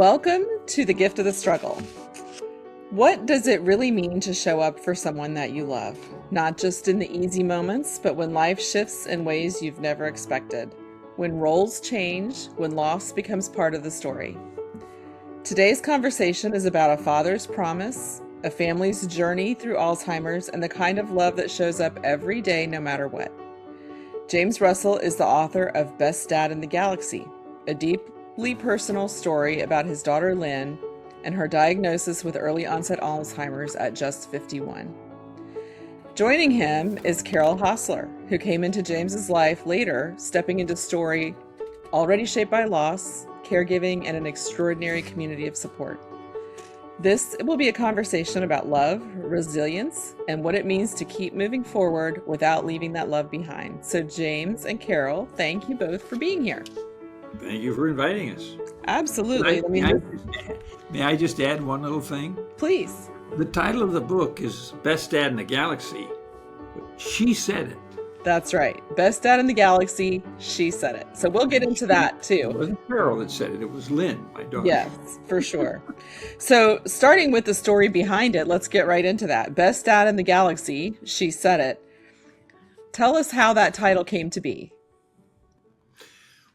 Welcome to the gift of the struggle. What does it really mean to show up for someone that you love? Not just in the easy moments, but when life shifts in ways you've never expected. When roles change, when loss becomes part of the story. Today's conversation is about a father's promise, a family's journey through Alzheimer's, and the kind of love that shows up every day no matter what. James Russell is the author of Best Dad in the Galaxy, a deeply personal story about his daughter Lynn and her diagnosis with early-onset Alzheimer's at just 51. Joining him is Carol Hossler, who came into James's life later, stepping into a story already shaped by loss, caregiving, and an extraordinary community of support. This will be a conversation about love, resilience, and what it means to keep moving forward without leaving that love behind. So James and Carol, thank you both for being here. Thank you for inviting us. Absolutely. May I just add one little thing? Please. The title of the book is Best Dad in the Galaxy. She said it. That's right. Best Dad in the Galaxy, she said it. So we'll get into that too. It wasn't Carol that said it. It was Lynn, my daughter. Yes, for sure. So starting with the story behind it, let's get right into that. Best Dad in the Galaxy, she said it. Tell us how that title came to be.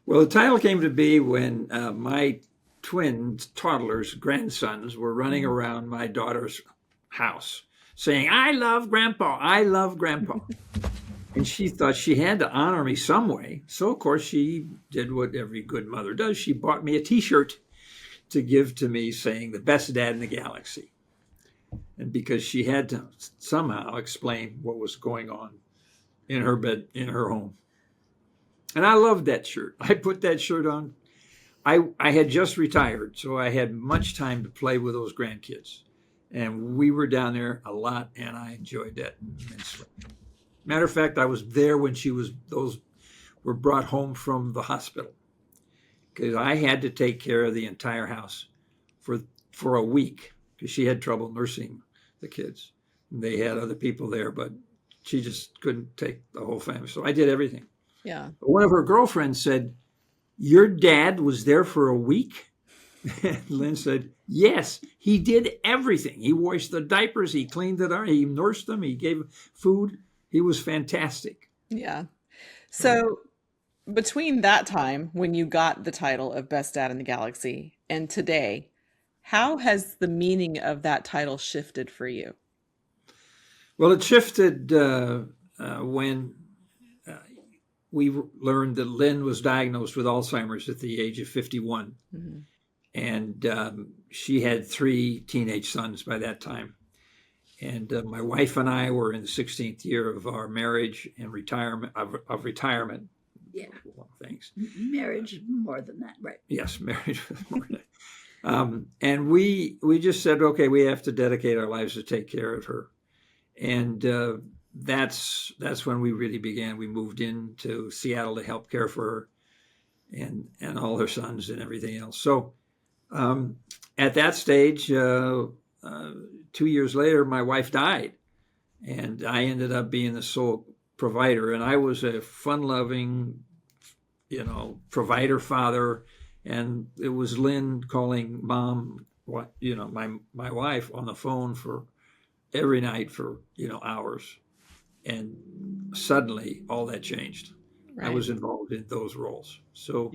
Well, the title came to be when my twin toddlers, grandsons, were running around my daughter's house saying, "I love Grandpa, I love Grandpa." And she thought she had to honor me some way. So, of course, she did what every good mother does. She bought me a T-shirt to give to me saying, "The best dad in the galaxy." And because she had to somehow explain what was going on in her bed, in her home. And I loved that shirt. I put that shirt on. I had just retired, so I had much time to play with those grandkids. And we were down there a lot, and I enjoyed that immensely. Matter of fact, I was there when those were brought home from the hospital, because I had to take care of the entire house for a week because she had trouble nursing the kids. They had other people there, but she just couldn't take the whole family. So I did everything. Yeah. But one of her girlfriends said, "Your dad was there for a week?" And Lynn said, "Yes, he did everything. He washed the diapers, he cleaned it up, he nursed them, he gave food. He was fantastic." Yeah. So between that time when you got the title of Best Dad in the Galaxy and today, how has the meaning of that title shifted for you? Well, it shifted when we learned that Lynn was diagnosed with Alzheimer's at the age of 51. Mm-hmm. And she had 3 teenage sons by that time. And my wife and I were in the 16th year of our marriage and retirement. Yeah. Thanks. Marriage more than that, right? Yes, marriage more than that. And we just said, okay, we have to dedicate our lives to take care of her. And that's when we really began. We moved into Seattle to help care for her and all her sons and everything else. So at that stage, 2 years later, my wife died, and I ended up being the sole provider. And I was a fun-loving, provider father, and it was Lynn calling Mom, my wife, on the phone for every night for hours. And suddenly, all that changed. Right. I was involved in those roles. So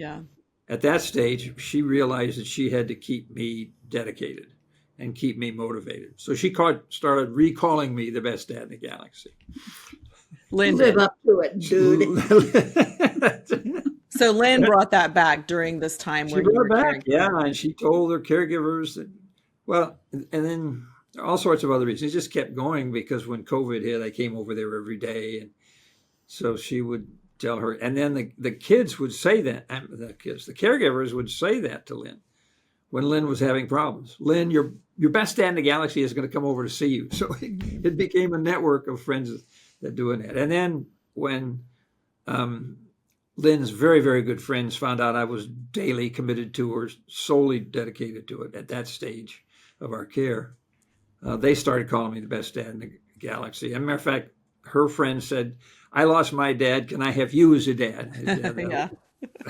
at that stage, she realized that she had to keep me dedicated and keep me motivated. So she started recalling me the best dad in the galaxy. Lynn live up to it, dude. So Lynn brought that back during this time where you were caring. Yeah, and she told her caregivers that, and then all sorts of other reasons. It just kept going because when COVID hit, I came over there every day, and so she would tell her. And then the kids would say that, the caregivers would say that to Lynn when Lynn was having problems. "Lynn, your best dad in the galaxy is going to come over to see you." So it became a network of friends that doing that. And then when Lynn's very, very good friends found out I was daily committed to her, solely dedicated to it at that stage of our care, they started calling me the best dad in the galaxy. As a matter of fact, her friend said, "I lost my dad. Can I have you as a dad?" Yeah.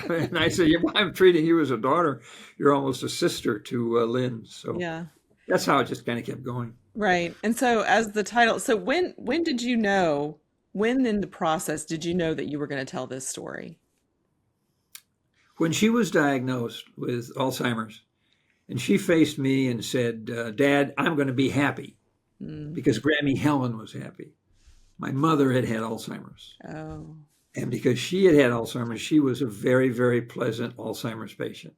And I said, yeah, well, I'm treating you as a daughter. You're almost a sister to Lynn. So Yeah. that's how it just kind of kept going. Right. And so as the title, so when did you know, when in the process did you know that you were going to tell this story? When she was diagnosed with Alzheimer's, and she faced me and said, Dad, I'm going to be happy Mm. because Grammy Helen was happy. My mother had had Alzheimer's. Oh. And because she had had Alzheimer's, she was a very, very pleasant Alzheimer's patient.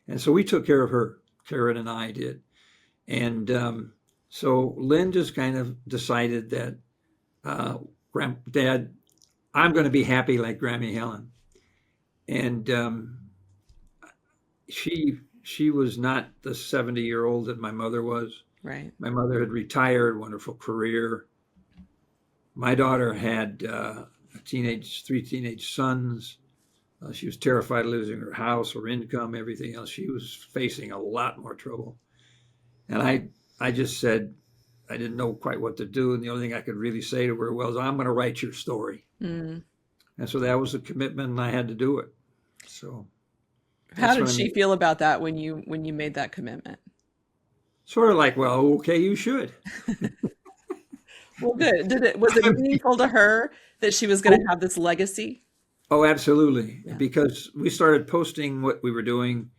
And so we took care of her. Karen and I did. And so Lynn just kind of decided that, Dad, I'm going to be happy like Grammy Helen. And she was not the 70-year-old that my mother was. Right. My mother had retired, wonderful career. My daughter had three teenage sons. She was terrified of losing her house, her income, everything else. She was facing a lot more trouble. And I just said, I didn't know quite what to do. And the only thing I could really say to her was, I'm going to write your story. Mm. And so that was a commitment, and I had to do it. So How did she feel about that when you made that commitment? sort of like, well, okay, you should. Well, good. Was it meaningful to her that she was going to have this legacy? Oh, absolutely. Yeah. Because we started posting what we were doing,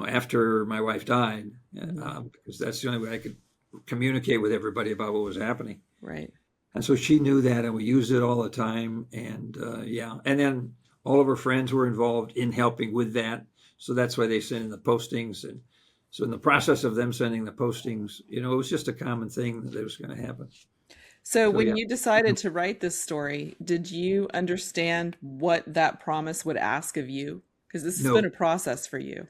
after my wife died, because that's the only way I could communicate with everybody about what was happening. Right. And so she knew that, and we used it all the time. And and then all of her friends were involved in helping with that. So that's why they sent in the postings. And so in the process of them sending the postings, it was just a common thing that was going to happen. So when you decided to write this story, did you understand what that promise would ask of you? Because this has been a process for you.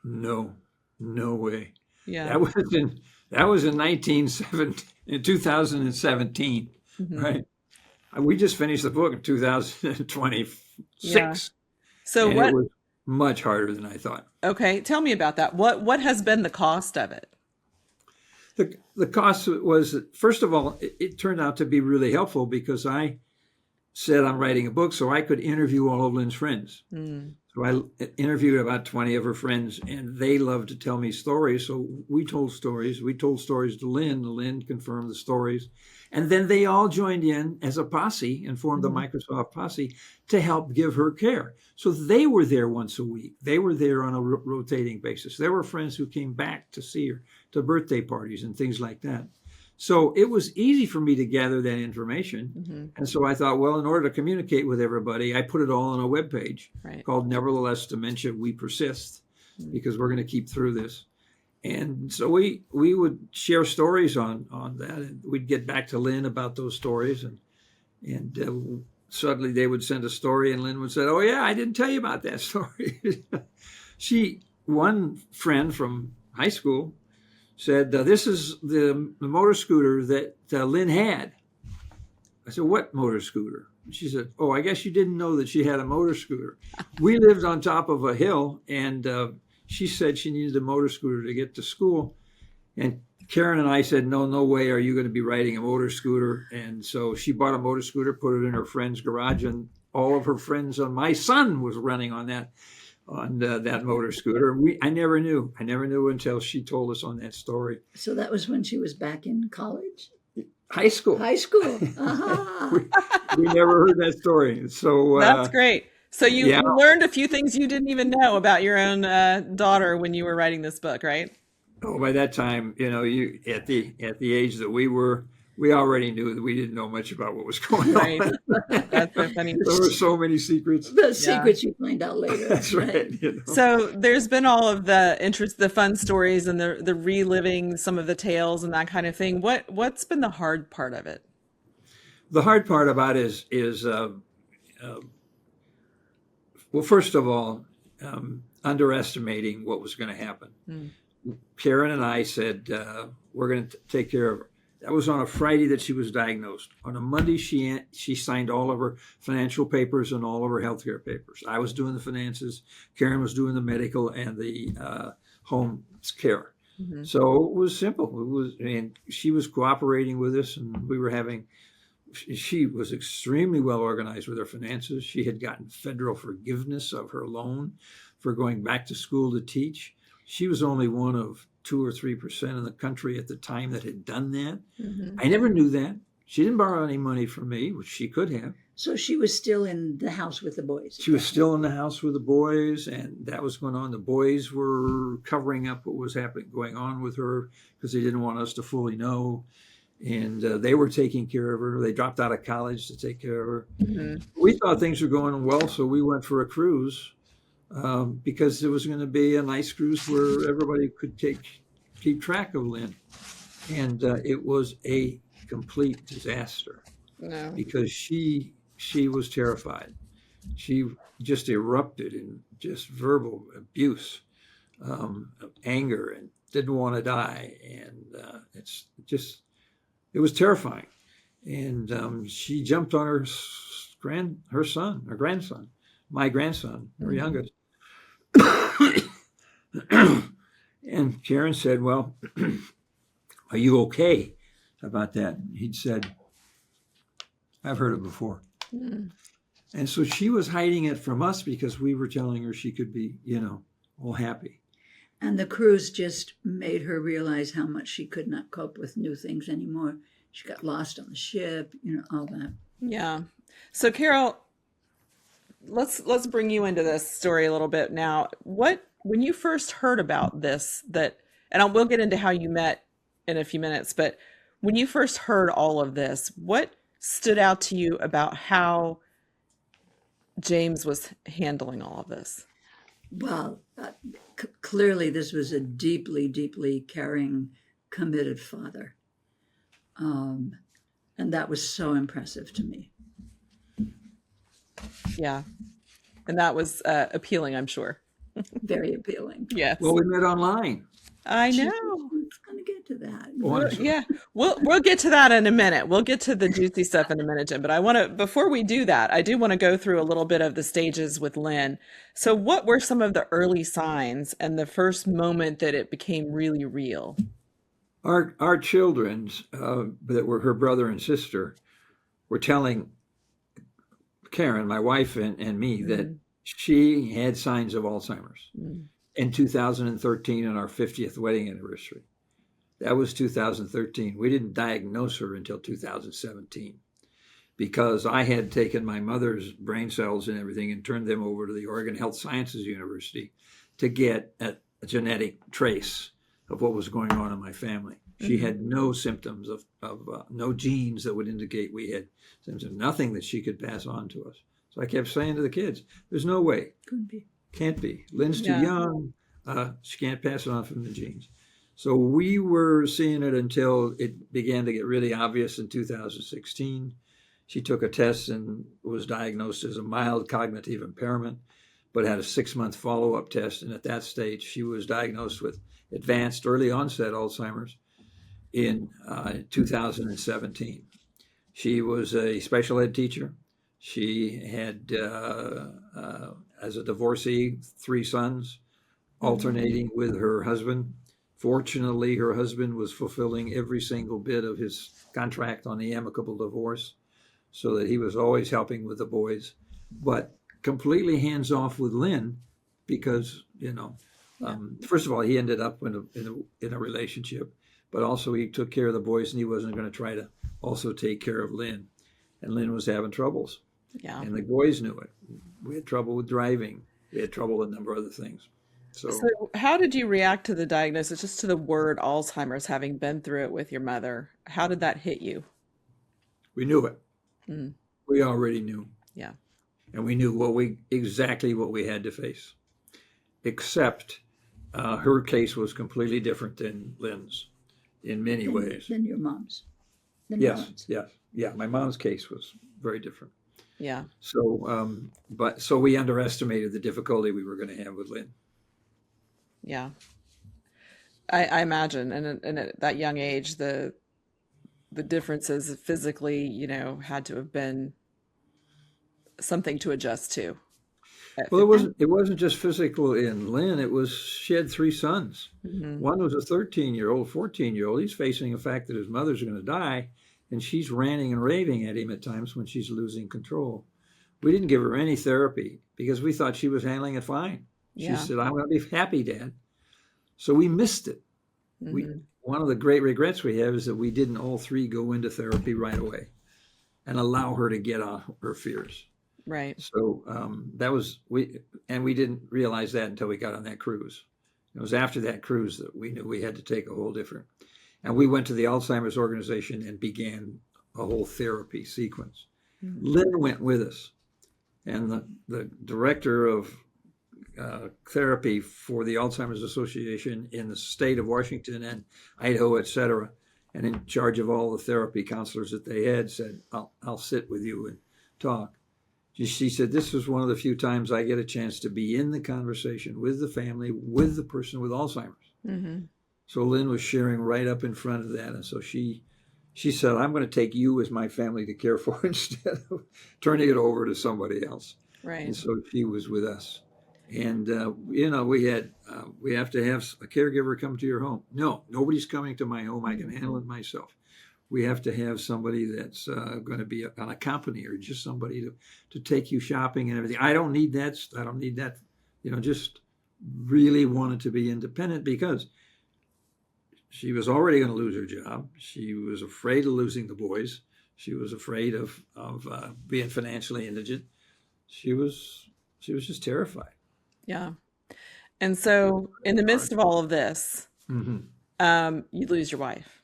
No way. Yeah. That was in 2017, right? We just finished the book in 2026. Yeah. So and it was much harder than I thought. Okay, tell me about that. What has been the cost of it? The cost was, first of all, it turned out to be really helpful because I said I'm writing a book so I could interview all of Lynn's friends. Mm. So I interviewed about 20 of her friends, and they loved to tell me stories. So we told stories. We told stories to Lynn. Lynn confirmed the stories. And then they all joined in as a posse and formed the Microsoft posse to help give her care. So they were there once a week. They were there on a rotating basis. There were friends who came back to see her, to birthday parties and things like that. So it was easy for me to gather that information. And so I thought, well, in order to communicate with everybody, I put it all on a webpage called Nevertheless Dementia, We Persist, because we're going to keep through this. And so we would share stories on that, and we'd get back to Lynn about those stories. And suddenly they would send a story, and Lynn would say, oh, yeah, I didn't tell you about that story. One friend from high school said, this is the motor scooter that Lynn had. I said, what motor scooter? She said, oh, I guess you didn't know that she had a motor scooter. We lived on top of a hill, and she said she needed a motor scooter to get to school. And Karen and I said, no way are you going to be riding a motor scooter. And so she bought a motor scooter, put it in her friend's garage, and all of her friends on my son was running on that motor scooter. I never knew until she told us on that story. So that was when she was back in college? High school. Uh-huh. we never heard that story. So that's great. So you learned a few things you didn't even know about your own daughter when you were writing this book, right? Oh, by that time, you at the age that we were, we already knew that we didn't know much about what was going on. That's so funny. There were so many secrets. The secrets you find out later. That's right. So there's been all of the interest, the fun stories, and the reliving some of the tales and that kind of thing. What's been the hard part of it? The hard part about it is well, first of all, underestimating what was going to happen. Karen and I said, we're going to take care of her. That was on a Friday that she was diagnosed. On a Monday, she signed all of her financial papers and all of her healthcare papers. I was doing the finances. Karen was doing the medical and the home care. So it was simple. She was cooperating with us, and we were having she was extremely well organized with her finances. She had gotten federal forgiveness of her loan for going back to school to teach. She was only one of 2 or 3% in the country at the time that had done that. Mm-hmm. I never knew that. She didn't borrow any money from me, which she could have. So she was still in the house with the boys. She was still in the house with the boys, and that was going on. The boys were covering up what was going on with her because they didn't want us to fully know. And they were taking care of her. They dropped out of college to take care of her. Mm-hmm. We thought things were going well, so we went for a cruise because it was going to be a nice cruise where everybody could keep track of Lynn. And it was a complete disaster because she was terrified. She just erupted in just verbal abuse, anger, and didn't want to die. And it was terrifying. And she jumped on her grandson, my grandson, her youngest. And Karen said, well, are you okay about that? He'd said, I've heard it before. Mm. And so she was hiding it from us because we were telling her she could be, all happy. And the cruise just made her realize how much she could not cope with new things anymore. She got lost on the ship, all that. Yeah. So Carol, let's bring you into this story a little bit now. When you first heard about this, we'll get into how you met in a few minutes, but when you first heard all of this, what stood out to you about how James was handling all of this? Well, clearly this was a deeply, deeply caring, committed father. And that was so impressive to me. Yeah. And that was appealing, I'm sure. Very appealing. Yes. Well, we met online. I know. I'm going to get to that. We'll get to that in a minute. We'll get to the juicy stuff in a minute, Jim. But before we do that, I do want to go through a little bit of the stages with Lynn. So what were some of the early signs and the first moment that it became really real? Our children, that were her brother and sister, were telling Karen, my wife, and me that she had signs of Alzheimer's in 2013 on our 50th wedding anniversary. That was 2013. We didn't diagnose her until 2017 because I had taken my mother's brain cells and everything and turned them over to the Oregon Health Sciences University to get a genetic trace of what was going on in my family. She had no symptoms of no genes that would indicate we had symptoms, nothing that she could pass on to us. So I kept saying to the kids, there's no way. Couldn't be. Can't be. Lynn's too young. She can't pass it on from the genes. So we were seeing it until it began to get really obvious in 2016. She took a test and was diagnosed as a mild cognitive impairment, but had a 6-month follow-up test. And at that stage, she was diagnosed with advanced early-onset Alzheimer's in 2017. She was a special ed teacher. She had, as a divorcee, 3 sons, alternating with her husband. Fortunately, her husband was fulfilling every single bit of his contract on the amicable divorce, so that he was always helping with the boys, but completely hands off with Lynn because, first of all, he ended up in a relationship, but also he took care of the boys and he wasn't going to try to also take care of Lynn. And Lynn was having troubles. Yeah. And the boys knew it. We had trouble with driving. We had trouble with a number of other things. So how did you react to the diagnosis, just to the word Alzheimer's, having been through it with your mother? How did that hit you? We knew it. Mm. We already knew. Yeah. And we knew exactly what we had to face, except her case was completely different than Lynn's in many ways. Than your mom's. Yes. Yeah. My mom's case was very different. Yeah. So, so we underestimated the difficulty we were going to have with Lynn. Yeah. I imagine, and at that young age, the differences physically, had to have been something to adjust to. Well, it wasn't just physical in Lynn. She had 3 sons. Mm-hmm. One was a 13-year-old, 14-year-old. He's facing the fact that his mother's going to die, and she's ranting and raving at him at times when she's losing control. We didn't give her any therapy because we thought she was handling it fine. She Yeah. said, I'm going to be happy, Dad. So we missed it. One of the great regrets we have is that we didn't all three go into therapy right away and allow her to get on her fears. Right. So we didn't realize that until we got on that cruise. It was after that cruise that we knew we had to take a whole different, and we went to the Alzheimer's organization and began a whole therapy sequence. Lynn went with us, and the director of therapy for the Alzheimer's Association in the state of Washington and Idaho, et cetera, and in charge of all the therapy counselors that they had, said, I'll sit with you and talk. She said, this is one of the few times I get a chance to be in the conversation with the family, with the person with Alzheimer's. So Lynn was sharing right up in front of that. And so she said, I'm going to take you as my family to care for instead of turning it over to somebody else. Right. And so she was with us. And, we have to have a caregiver come to your home. No, nobody's coming to my home. I can handle it myself. We have to have somebody that's going to be an accompanier, just somebody to take you shopping and everything. I don't need that. I don't need that. Just really wanted to be independent because she was already going to lose her job. She was afraid of losing the boys. She was afraid of being financially indigent. She was just terrified. Yeah. And so in the midst of all of this, you lose your wife.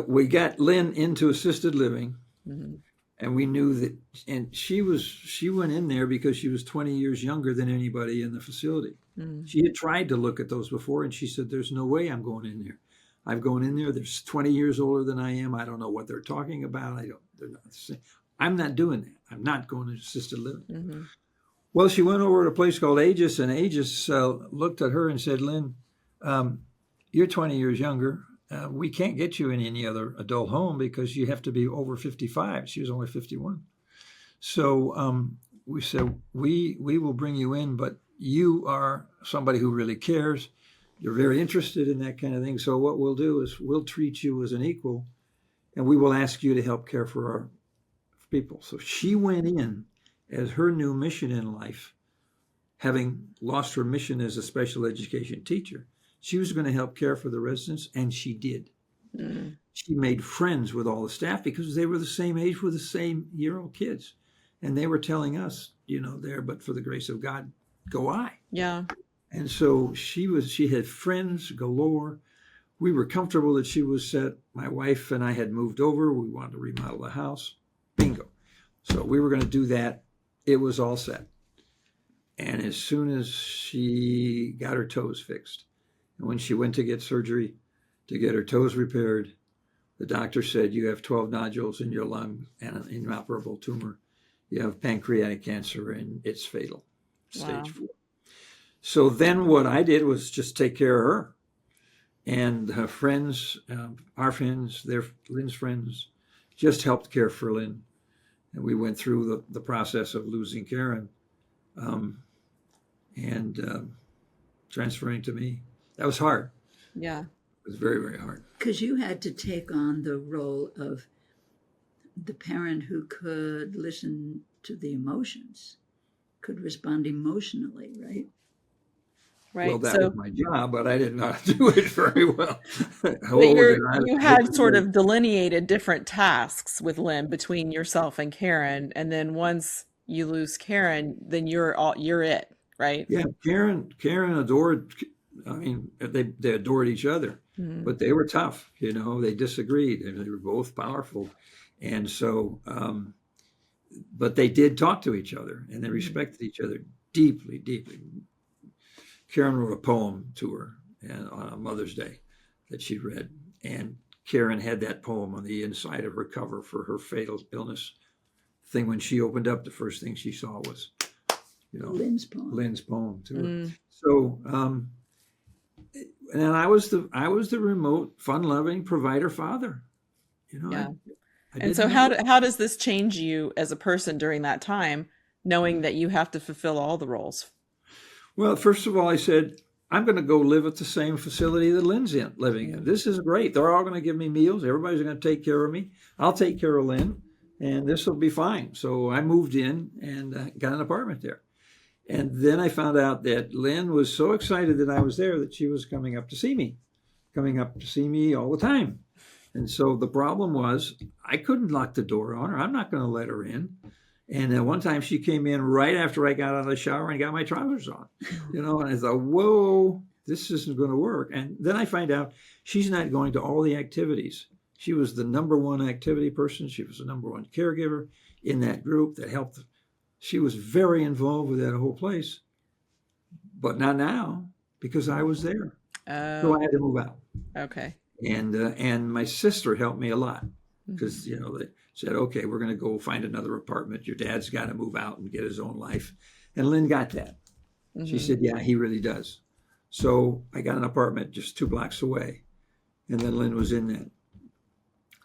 We got Lynn into assisted living, and we knew that, and she went in there because she was 20 years younger than anybody in the facility. She had tried to look at those before, and she said, there's no way I'm going in there. I've gone in there. They're 20 years older than I am. I don't know what they're talking about. They're not the same. I'm not doing that. I'm not going to assisted living. Well, she went over to a place called Aegis, and Aegis looked at her and said, Lynn, you're 20 years younger. We can't get you in any other adult home because you have to be over 55. She was only 51. So we said, we will bring you in, but you are somebody who really cares. You're very interested in that kind of thing. So what we'll do is we'll treat you as an equal, and we will ask you to help care for our people. So she went in as her new mission in life, having lost her mission as a special education teacher. She was going to help care for the residents, and she did. She made friends with all the staff because they were the same age with the same year-old kids. And they were telling us, there, but for the grace of God, go I. Yeah. And so she had friends galore. We were comfortable that she was set. My wife and I had moved over. We wanted to remodel the house. Bingo. So we were going to do that. It was all set. And as soon as she got her toes fixed, and when she went to get surgery to get her toes repaired, the doctor said, you have 12 nodules in your lung and an inoperable tumor. You have pancreatic cancer, and it's fatal, stage 4. So then what I did was just take care of her. And her friends, our friends, Lynn's friends, just helped care for Lynn. And we went through the process of losing Karen and transferring to me. That was hard. Yeah. It was very, very hard. Because you had to take on the role of the parent who could listen to the emotions, could respond emotionally, right? Right. Well, that was my job, but I did not do it very well. But you had sort of delineated different tasks with Lynn between yourself and Karen, and then once you lose Karen, then you're it, right? Yeah, Karen adored. I mean, they adored each other, but they were tough. They disagreed, and they were both powerful, and so. But they did talk to each other, and they respected each other deeply, deeply. Karen wrote a poem to her on a Mother's Day that she read, and Karen had that poem on the inside of her cover for her fatal illness thing. When she opened up, the first thing she saw was, Lynn's poem to her. So, and I was the remote, fun-loving provider father. Yeah. And so how does this change you as a person during that time, knowing that you have to fulfill all the roles? Well, first of all, I said, I'm going to go live at the same facility that Lynn's living in. This is great. They're all going to give me meals. Everybody's going to take care of me. I'll take care of Lynn, and this will be fine. So I moved in and got an apartment there. And then I found out that Lynn was so excited that I was there that she was coming up to see me all the time. And so the problem was I couldn't lock the door on her. I'm not going to let her in. And one time she came in right after I got out of the shower and got my trousers on, and I thought, whoa, this isn't going to work. And then I find out she's not going to all the activities. She was the number one activity person. She was the number one caregiver in that group that helped. She was very involved with that whole place, but not now because I was there. So I had to move out. Okay. And my sister helped me a lot because, they said, okay, we're going to go find another apartment. Your dad's got to move out and get his own life. And Lynn got that. Mm-hmm. She said, yeah, he really does. So I got an apartment just 2 blocks away. And then Lynn was in that.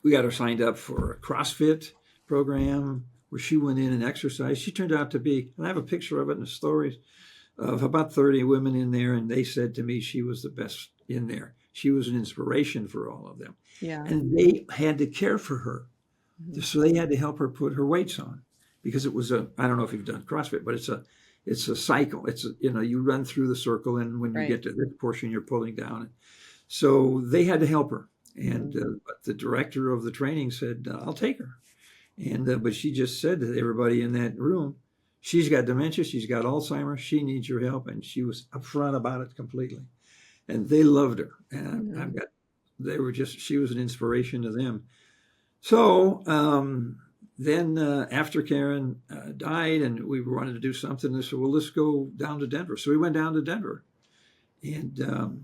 We got her signed up for a CrossFit program where she went in and exercised. She turned out to be, and I have a picture of it in the stories, of about 30 women in there. And they said to me she was the best in there. She was an inspiration for all of them. Yeah. And they had to care for her. So they had to help her put her weights on because it was I don't know if you've done CrossFit, but it's a cycle. You run through the circle, and when you get to this portion, you're pulling down. So they had to help her. And but the director of the training said, I'll take her. And but she just said to everybody in that room, she's got dementia, she's got Alzheimer's, she needs your help. And she was upfront about it completely. And they loved her. And she was an inspiration to them. So then after Karen died and we wanted to do something, they said, well, let's go down to Denver. So we went down to Denver. And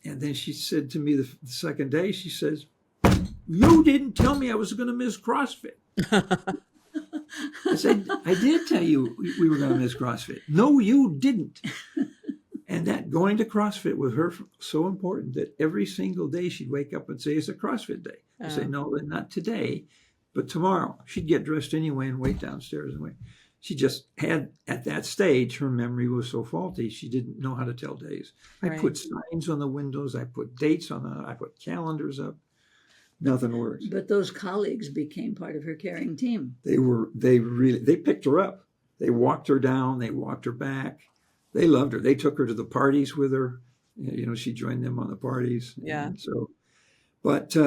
then she said to me the second day, she says, you didn't tell me I was going to miss CrossFit. I said, I did tell you we were going to miss CrossFit. No, you didn't. And that going to CrossFit was her so important that every single day she'd wake up and say, it's a CrossFit day. I say, no, not today, but tomorrow. She'd get dressed anyway and wait downstairs and wait. She just had, at that stage, her memory was so faulty, she didn't know how to tell days. I put signs on the windows. I put dates I put calendars up. Nothing works. But those colleagues became part of her caring team. They picked her up. They walked her down. They walked her back. They loved her. They took her to the parties with her. She joined them on the parties. Yeah. But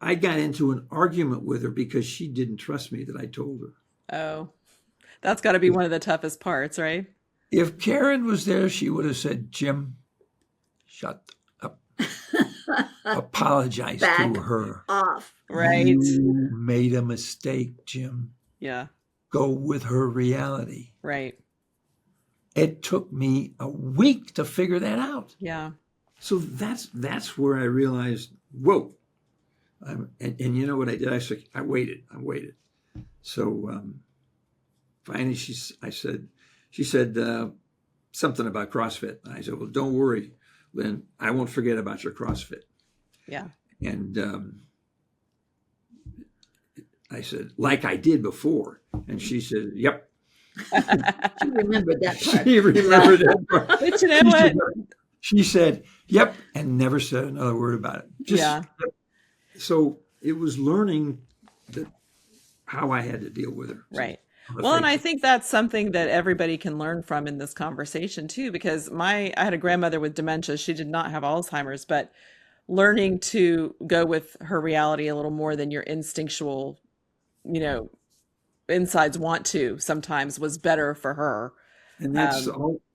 I got into an argument with her because she didn't trust me that I told her. Oh, that's got to be one of the toughest parts, right? If Karen was there, she would have said, Jim, shut up. Apologize Back to her. Off. Right. You made a mistake, Jim. Yeah. Go with her reality. Right. It took me a week to figure that out. Yeah. So that's where I realized, whoa. And you know what I did? I waited. So finally she said something about CrossFit. And I said, well, don't worry, Lynn, I won't forget about your CrossFit. Yeah. And I said, like I did before. And she said, yep. She remembered that part. She remembered that part. But you know what? She said, yep, and never said another word about it. So it was learning how I had to deal with her. Right. Well, and I think that's something that everybody can learn from in this conversation too, because I had a grandmother with dementia. She did not have Alzheimer's, but learning to go with her reality a little more than your instinctual, insides want to sometimes was better for her. And that's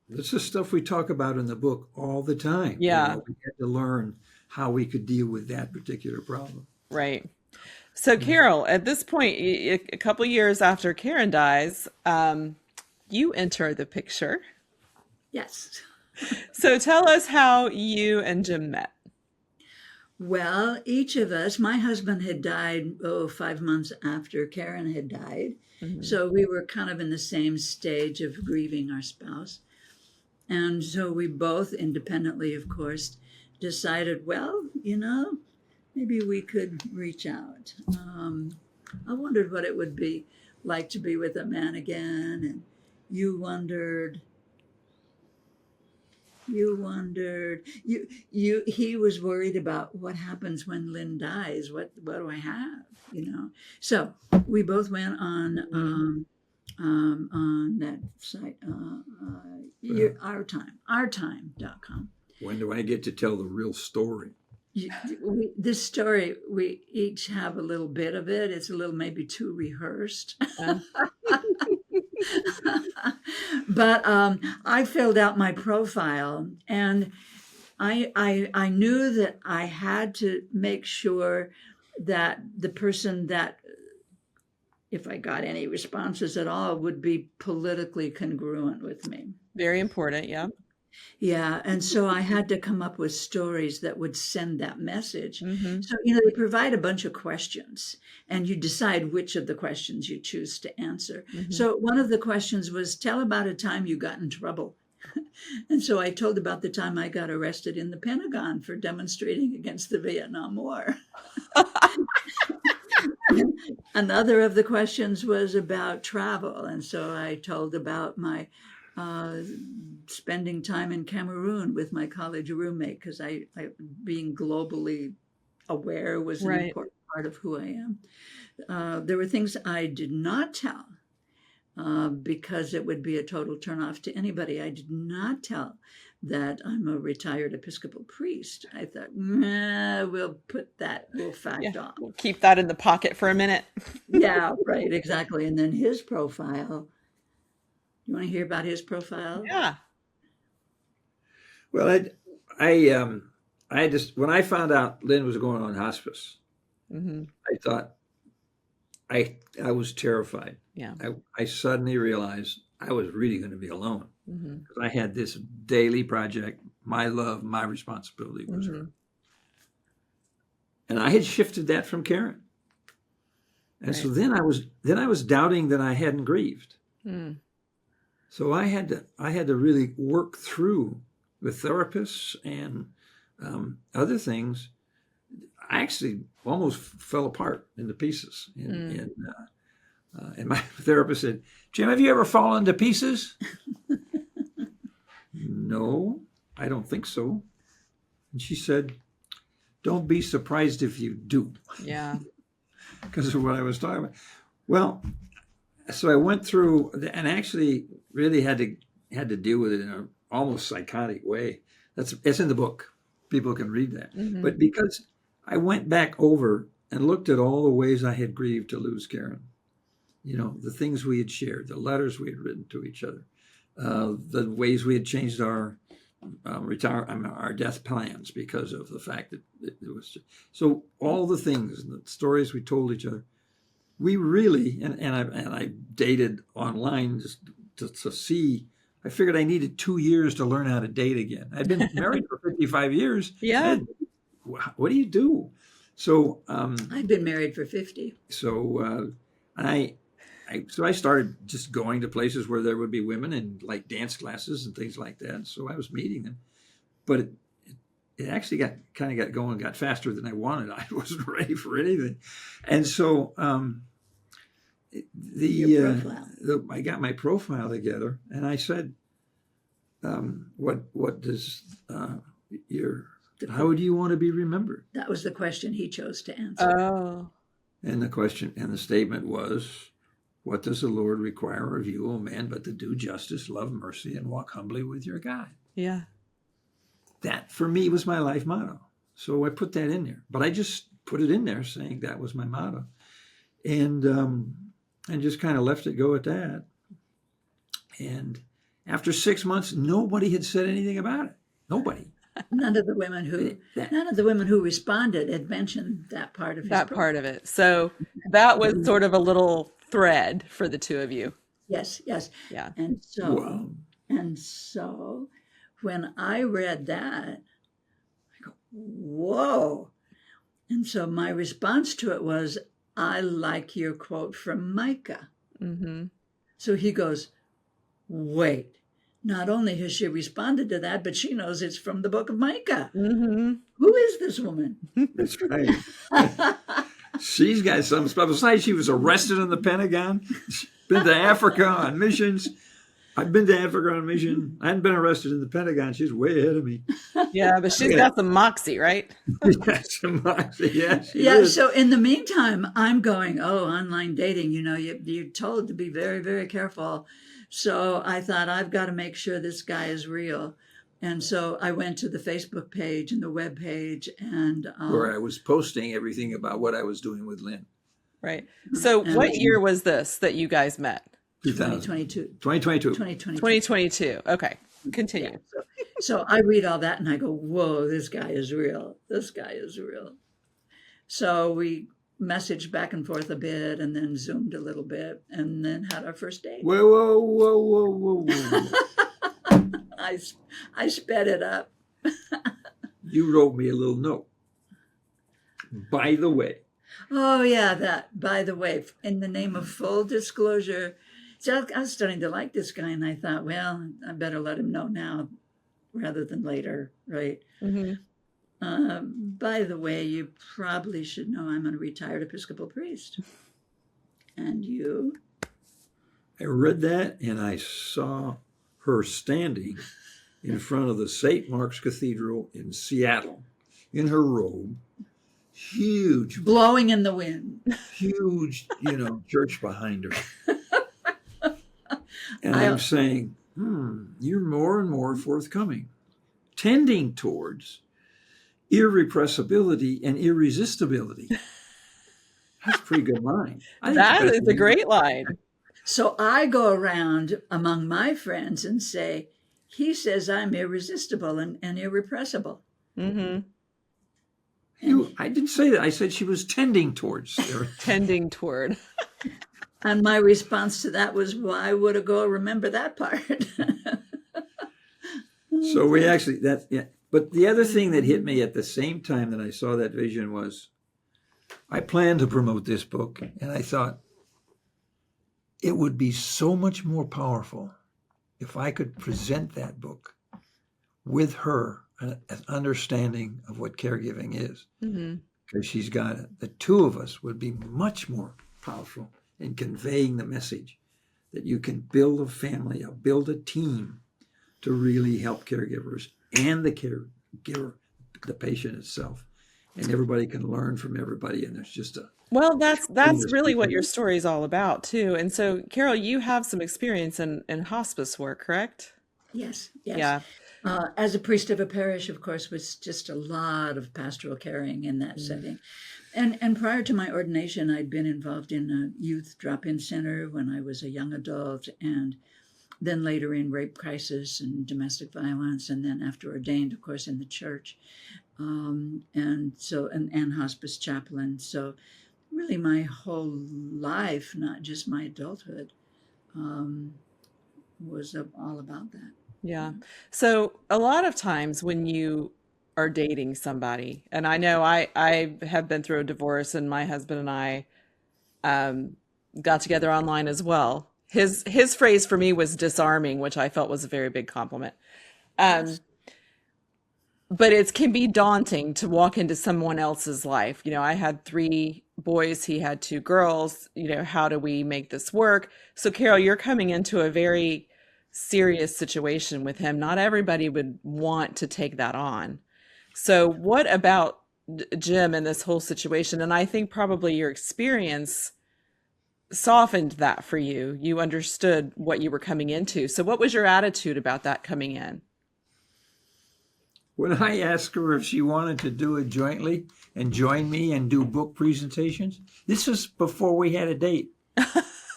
the stuff we talk about in the book all the time. Yeah. We had to learn how we could deal with that particular problem. Right. So Carol, at this point, a couple years after Karen dies, you enter the picture. Yes. So tell us how you and Jim met. Well, each of us, my husband had died, 5 months after Karen had died. Mm-hmm. So we were kind of in the same stage of grieving our spouse. And so we both independently, of course, decided, well, maybe we could reach out. I wondered what it would be like to be with a man again. And you wondered. You wondered. He was worried about what happens when Lynn dies. What do I have? So we both went on that site, ourtime.com. When do I get to tell the real story? This story, we each have a little bit of it. It's a little maybe too rehearsed. But I filled out my profile, and I knew that I had to make sure that the person that, if I got any responses at all, would be politically congruent with me. Very important, yeah. Yeah, and so I had to come up with stories that would send that message. Mm-hmm. So, they provide a bunch of questions, and you decide which of the questions you choose to answer. Mm-hmm. So one of the questions was, tell about a time you got in trouble. And so I told about the time I got arrested in the Pentagon for demonstrating against the Vietnam War. Another of the questions was about travel. And so I told about my spending time in Cameroon with my college roommate, because I being globally aware was an important part of who I am. There were things I did not tell because it would be a total turnoff to anybody. I did not tell that I'm a retired Episcopal priest. I thought, we'll fact off. We'll keep that in the pocket for a minute. Yeah, right, exactly. And then his profile. You want to hear about his profile? Yeah. Well, I just, when I found out Lynn was going on hospice, Mm-hmm. I thought I was terrified. Yeah. I suddenly realized I was really going to be alone. Mm-hmm. I had this daily project. My love, my responsibility was her. And I had shifted that from Karen. And so then I was doubting that I hadn't grieved. Mm. So I had to really work through with therapists and other things. I actually almost fell apart into pieces. And my therapist said, "Jim, have you ever fallen to pieces?" "No, I don't think so." And she said, "Don't be surprised if you do." Yeah. Because of what I was talking about. Well, so I went through and actually really had to deal with it in an almost psychotic way. It's in the book. People can read that. Mm-hmm. But because I went back over and looked at all the ways I had grieved to lose Karen, the things we had shared, the letters we had written to each other, the ways we had changed our death plans because of the fact that it was so all the things and the stories we told each other, we really and I dated online just to see. I figured I needed 2 years to learn how to date again. I'd been married for 55 years. Yeah. What do you do? So I'd been married for 50. So I started just going to places where there would be women and like dance classes and things like that. So I was meeting them, but it actually got going, got faster than I wanted. I wasn't ready for anything, and so I got my profile together, and I said, "What does how do you want to be remembered?" That was the question he chose to answer. Oh. And the question and the statement was, "What does the Lord require of you, O man, but to do justice, love mercy, and walk humbly with your God?" Yeah. That, for me, was my life motto. So I put that in there. But I just put it in there saying that was my motto. And just kind of left it go at that. And after 6 months, nobody had said anything about it. Nobody. None of the women who responded had mentioned that part of part of it. So that was sort of a little thread for the two of you. Yes. Yeah. And so when I read that, I go, whoa. And so my response to it was, "I like your quote from Micah." Mm-hmm. So he goes, "Wait. Not only has she responded to that, but she knows it's from the book of Micah." Mm-hmm. Who is this woman? That's right. She's got some stuff. Besides, she was arrested in the Pentagon. She's been to Africa on missions. I've been to Africa on a mission. I hadn't been arrested in the Pentagon. She's way ahead of me. Yeah, but she's got some moxie, right? Yes, she Yeah. is. So in the meantime, I'm going, online dating, you're told to be very, very careful. So I thought, I've got to make sure this guy is real. And so I went to the Facebook page and the web page and Where I was posting everything about what I was doing with Lynn. Right. So And what year was this that you guys met? 2022. 2022. 2022. Okay. Continue. Yeah. So I read all that and I go, whoa, this guy is real. This guy is real. So we messaged back and forth a bit and then Zoomed a little bit and then had our first date. Whoa. I sped it up. You wrote me a little note. By the way. Oh, yeah, that, by the way, in the name of full disclosure. So I was starting to like this guy and I thought, well, I better let him know now rather than later, right? Mm-hmm. By the way, you probably should know I'm a retired Episcopal priest. And you? I read that and I saw her standing in front of the St. Mark's Cathedral in Seattle in her robe. Huge, blowing in the wind. Huge, church behind her. And I'm saying, you're more and more forthcoming, tending towards irrepressibility and irresistibility. That's a pretty good line. That is a great line. So I go around among my friends and say, he says I'm irresistible and irrepressible. Mm-hmm. I didn't say that. I said she was tending towards. Tending toward. And my response to that was, why would a girl remember that part? So we actually, But the other thing that hit me at the same time that I saw that vision was, I planned to promote this book, and I thought it would be so much more powerful if I could present that book with her an understanding of what caregiving is, because she's got it. The two of us would be much more powerful in conveying the message that you can build a family, build a team to really help caregivers and the caregiver, the patient itself, and everybody can learn from everybody. And there's just that's really what your story is all about too. And so, Carol, you have some experience in hospice work, correct? Yes. Yeah. As a priest of a parish, of course, was just a lot of pastoral caring in that setting. And prior to my ordination, I'd been involved in a youth drop-in center when I was a young adult, and then later in rape crisis and domestic violence, and then after ordained, of course, in the church, and hospice chaplain. So really my whole life, not just my adulthood, was all about that. Yeah. So a lot of times when you are dating somebody, and I know I have been through a divorce, and my husband and I got together online as well. His phrase for me was disarming, which I felt was a very big compliment. But it can be daunting to walk into someone else's life. I had 3 boys, he had 2 girls. How do we make this work? So Carol, you're coming into a very serious situation with him. Not everybody would want to take that on. So what about Jim and this whole situation? And I think probably your experience softened that for you. You understood what you were coming into. So what was your attitude about that coming in? When I asked her if she wanted to do it jointly and join me and do book presentations, this was before we had a date.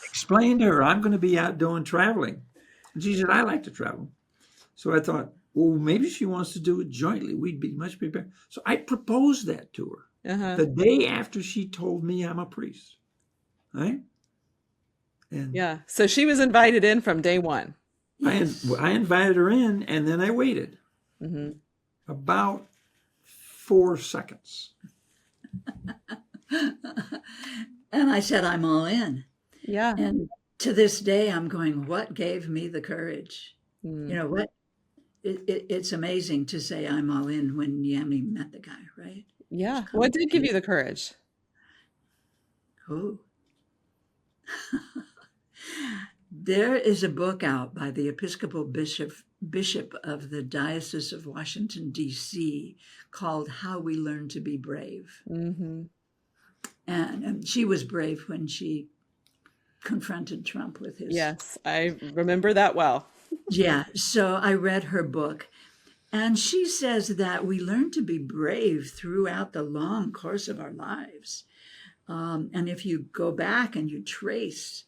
Explained to her, I'm going to be out doing traveling. And she said, I like to travel. So I thought, well, maybe she wants to do it jointly. We'd be much prepared. So I proposed that to her the day after she told me I'm a priest. Right? And yeah. So she was invited in from day one. Yes. I invited her in, and then I waited. About 4 seconds. And I said, I'm all in. Yeah. And to this day, I'm going, what gave me the courage? What? It's amazing to say I'm all in when you haven't even met the guy, right? Yeah. What did give you the courage? Who? There is a book out by the Episcopal Bishop of the Diocese of Washington, D.C., called How We Learn to Be Brave. Mm-hmm. And she was brave when she confronted Trump with his. Yes, I remember that well. Yeah, so I read her book. And she says that we learn to be brave throughout the long course of our lives. And if you go back and you trace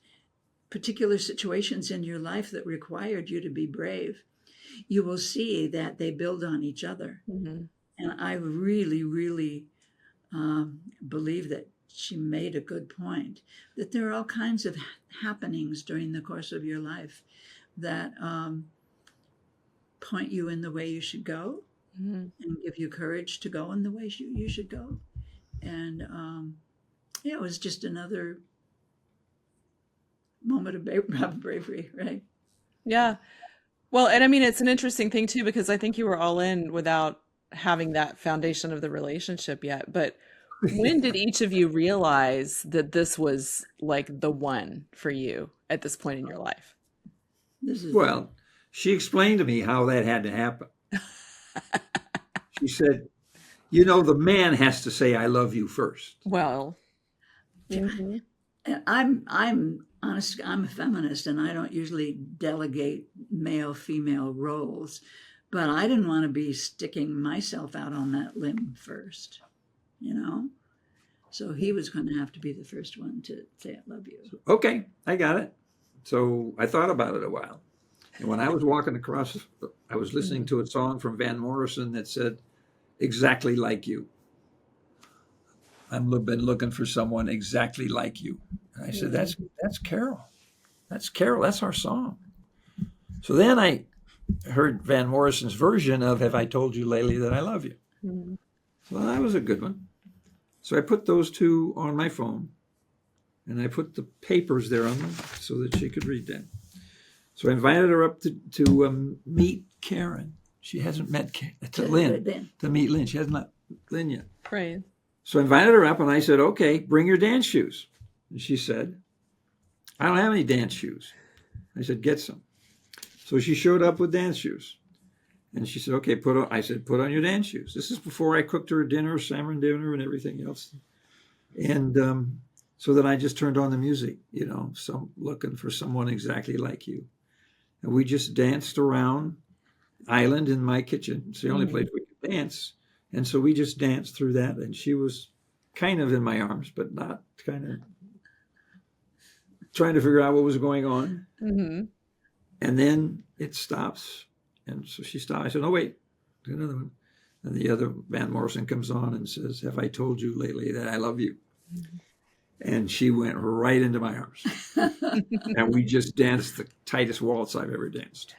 particular situations in your life that required you to be brave, you will see that they build on each other. Mm-hmm. And I really, really believe that she made a good point, that there are all kinds of happenings during the course of your life that point you in the way you should go, Mm-hmm. and give you courage to go in the way you should go. And yeah, it was just another moment of bravery, right? Yeah. Well, and I mean, it's an interesting thing too, because I think you were all in without having that foundation of the relationship yet. But when did each of you realize that this was like the one for you at this point in your life? This is Well, she explained to me how that had to happen. She said, you know, the man has to say, I love you first. Well, mm-hmm. I'm honest. I'm a feminist, and I don't usually delegate male-female roles, but I didn't want to be sticking myself out on that limb first, you know. So he was going to have to be the first one to say I love you. Okay, I got it. So I thought about it a while. And when I was walking across, I was listening to a song from Van Morrison that said, exactly like you. I've been looking for someone exactly like you. And I said, that's Carol. That's Carol. That's our song. So then I heard Van Morrison's version of Have I Told You Lately That I Love You? Mm-hmm. So that was a good one. So I put those two on my phone, and I put the papers there on them so that she could read them. So I invited her up to meet Karen. She hasn't met Lynn, to meet Lynn. She hasn't met Lynn yet. Right. So I invited her up, and I said, okay, bring your dance shoes. And she said, I don't have any dance shoes. I said, get some. So she showed up with dance shoes. And she said, okay, put on your dance shoes. This is before I cooked her dinner, salmon dinner, and everything else. And so then I just turned on the music, you know, looking for someone exactly like you. And we just danced around Island in my kitchen. It's the only place we could dance. And so we just danced through that. And she was kind of in my arms, but not kind of trying to figure out what was going on. Mm-hmm. And then it stops. And so she stopped. I said, oh, wait, do another one. And the other Van Morrison comes on and says, have I told you lately that I love you? Mm-hmm. And she went right into my arms. And we just danced the tightest waltz I've ever danced.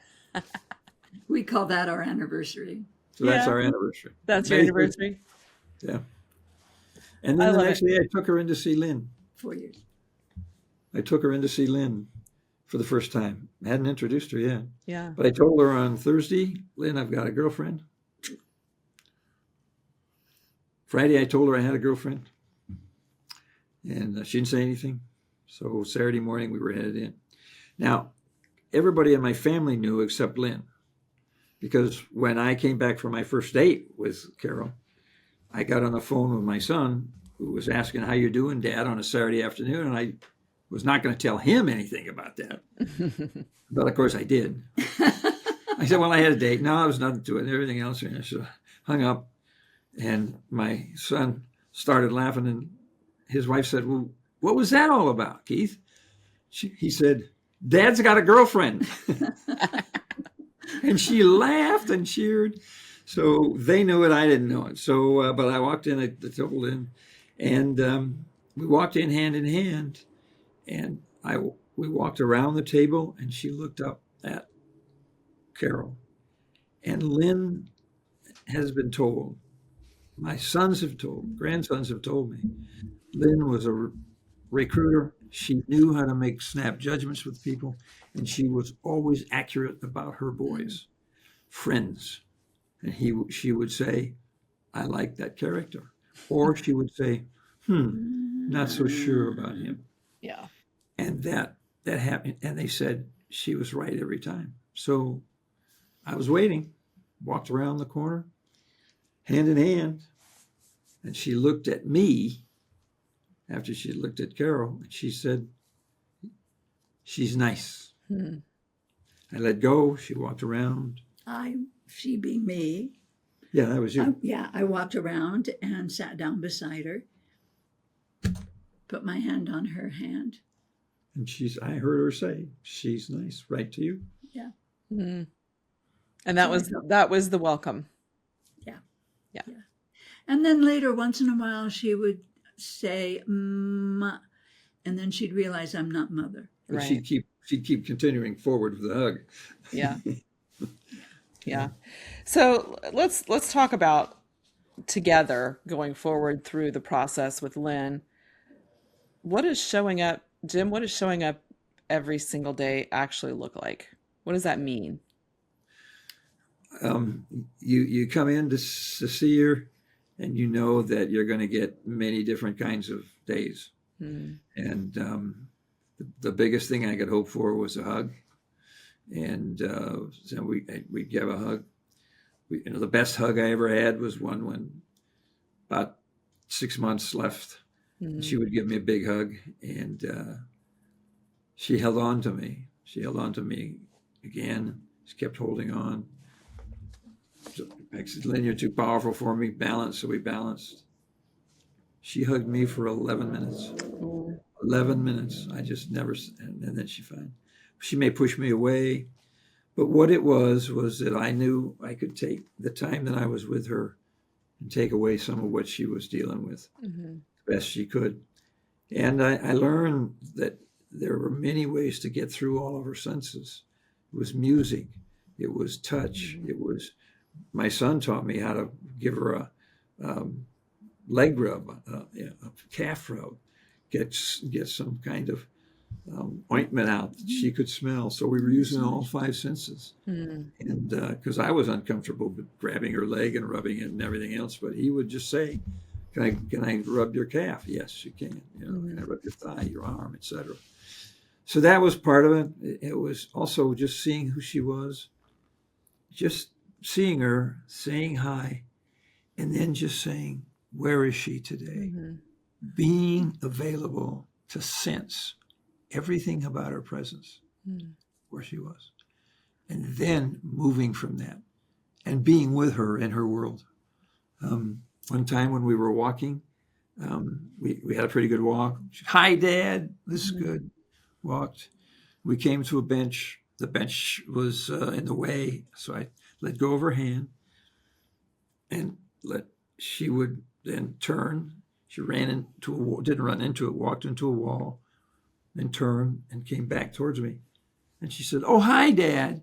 We call that our anniversary. So that's our anniversary. That's your anniversary? Yeah. And then the next day I took her in to see Lynn. 4 years. I took her in to see Lynn for the first time. I hadn't introduced her yet. Yeah. But I told her on Thursday, Lynn, I've got a girlfriend. Friday, I told her I had a girlfriend. And she didn't say anything. So Saturday morning, we were headed in. Now, everybody in my family knew except Lynn. Because when I came back from my first date with Carol, I got on the phone with my son, who was asking, how you doing, Dad, on a Saturday afternoon. And I was not going to tell him anything about that. But of course I did. I said, well, I had a date. No, there was nothing to it. And everything else. And so I hung up. And my son started laughing. And his wife said, well, what was that all about, Keith? He said, Dad's got a girlfriend. And she laughed and cheered. So they knew it. I didn't know it. So, but I walked in, I told Lynn, and we walked in hand. And we walked around the table, and she looked up at Carol. And Lynn has been told, my sons have told, grandsons have told me, Lynn was a recruiter. She knew how to make snap judgments with people, and she was always accurate about her boys' friends. And she would say, I like that character. Or she would say, not so sure about him. Yeah. And that that happened, and they said she was right every time. So I was waiting, walked around the corner, hand in hand, and she looked at me after she looked at Carol, and she said, "She's nice." I let go. She walked around. She being me. Yeah, that was you. I walked around and sat down beside her, put my hand on her hand. And I heard her say, "She's nice," right to you. Yeah. And that was the welcome. Yeah. And then later, once in a while, she would say, "Ma," and then she'd realize I'm not mother. But Right. she'd keep continuing forward with the hug. Yeah. Yeah. So let's talk about together going forward through the process with Lynn. What is showing up, Jim? What does showing up every single day actually look like? What does that mean? You come in to see her, and you know that you're going to get many different kinds of days. And the biggest thing I could hope for was a hug. And so we give a hug. The best hug I ever had was one when about 6 months left. And she would give me a big hug, and she held on to me. She held on to me again. She kept holding on. So I said, "Lynn, you're too powerful for me. Balance." So we balanced. She hugged me for 11 minutes. 11 minutes. I just never, and then she may push me away. But what it was that I knew I could take the time that I was with her and take away some of what she was dealing with best she could. And I learned that there were many ways to get through all of her senses. It was music. It was touch. It was, my son taught me how to give her a leg rub, a calf rub, get some kind of ointment out that she could smell. So we were using all 5 senses. And because I was uncomfortable with grabbing her leg and rubbing it and everything else, but he would just say, can I rub your calf? Yes, you can. Can I rub your thigh, your arm, etc. So that was part of it. It was also just seeing who she was, just seeing her, saying hi, and then just saying, "Where is she today?" Being available to sense everything about her presence, where she was, and then moving from that and being with her in her world. One time when we were walking, we had a pretty good walk. "Hi, Dad. This is good." Walked. We came to a bench. The bench was in the way, so I let go of her hand and she would then turn. She ran into a wall, didn't run into it, walked into a wall, then turned and came back towards me. And she said, "Oh, hi, Dad."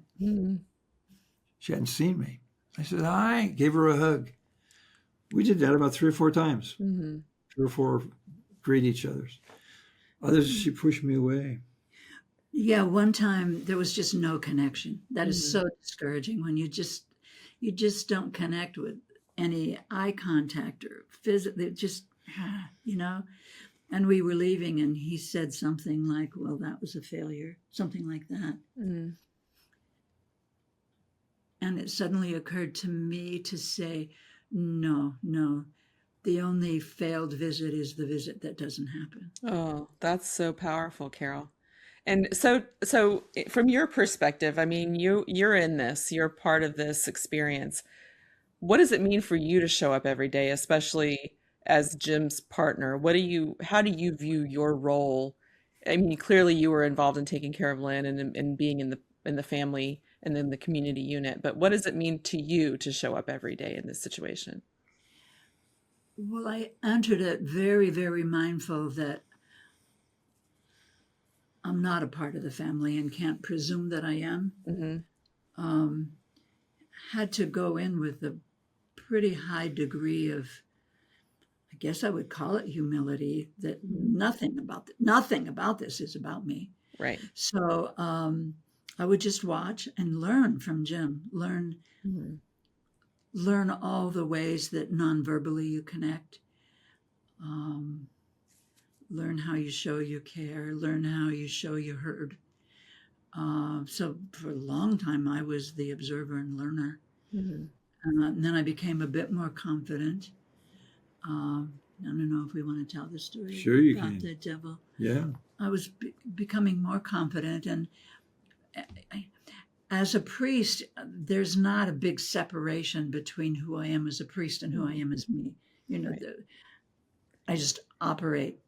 She hadn't seen me. I said, "Hi," gave her a hug. We did that about 3 or 4 times. 3 or 4 greet each other. Others, she pushed me away. Yeah, one time there was just no connection. That is so discouraging when you just don't connect with any eye contact or physically, just, And we were leaving and he said something like, "Well, that was a failure," something like that. And it suddenly occurred to me to say, no, the only failed visit is the visit that doesn't happen. Oh, that's so powerful, Carol. And so from your perspective, I mean, you're in this, you're part of this experience. What does it mean for you to show up every day, especially as Jim's partner? How do you view your role? I mean, clearly you were involved in taking care of Lynn and being in the family and then the community unit, but what does it mean to you to show up every day in this situation? Well, I entered it very, very mindful that I'm not a part of the family and can't presume that I am. Had to go in with a pretty high degree of, I guess I would call it humility, that nothing about this is about me. Right. So I would just watch and learn from Jim, learn all the ways that non-verbally you connect. learn how you show you care, learn how you show you heard. So for a long time, I was the observer and learner. And then I became a bit more confident. I don't know if we want to tell the story Sure you about can. the devil. Yeah. I was becoming more confident. And as a priest, there's not a big separation between who I am as a priest and who I am as me. You know, Right. I just operate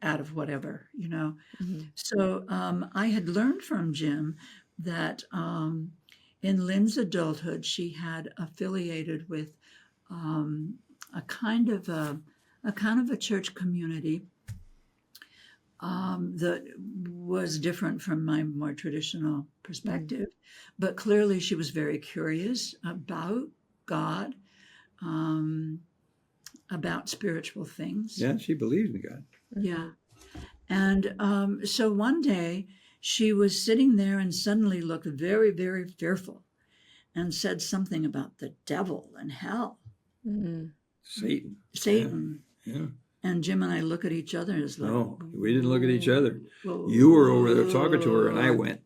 out of whatever, you know. Mhm. So I had learned from Jim that in Lynn's adulthood, she had affiliated with a kind of a church community that was different from my more traditional perspective, but clearly she was very curious about God, about spiritual things. Yeah, she believes in God. Yeah. And so one day she was sitting there and suddenly looked very, very fearful and said something about the devil and hell. Satan. Yeah. And Jim and I look at each other and it's like, No, we didn't look at each other. whoa. You were over there talking to her, and I went,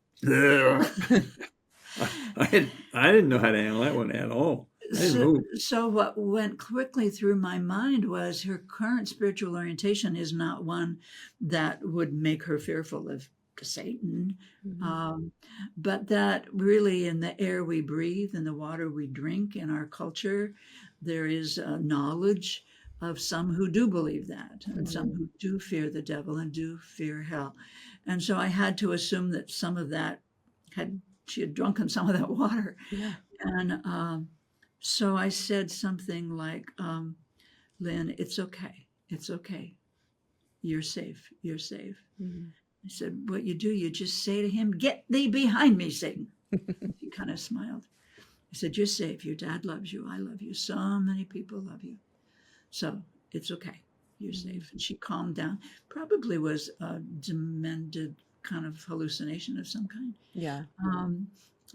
I didn't know how to handle that one at all. I didn't move. So what went quickly through my mind was her current spiritual orientation is not one that would make her fearful of Satan, but that really in the air we breathe, in the water we drink, in our culture, there is a knowledge of some who do believe that, and some who do fear the devil and do fear hell. And so I had to assume that some of that she had drunken some of that water. Yeah. And so I said something like, Lynn, it's okay. It's okay. You're safe. You're safe. I said, what you do, you just say to him, get thee behind me, Satan. He kind of smiled. I said, you're safe. Your dad loves you. I love you. So many people love you. So it's okay. You're safe. And she calmed down. Probably was a demented kind of hallucination of some kind. Yeah.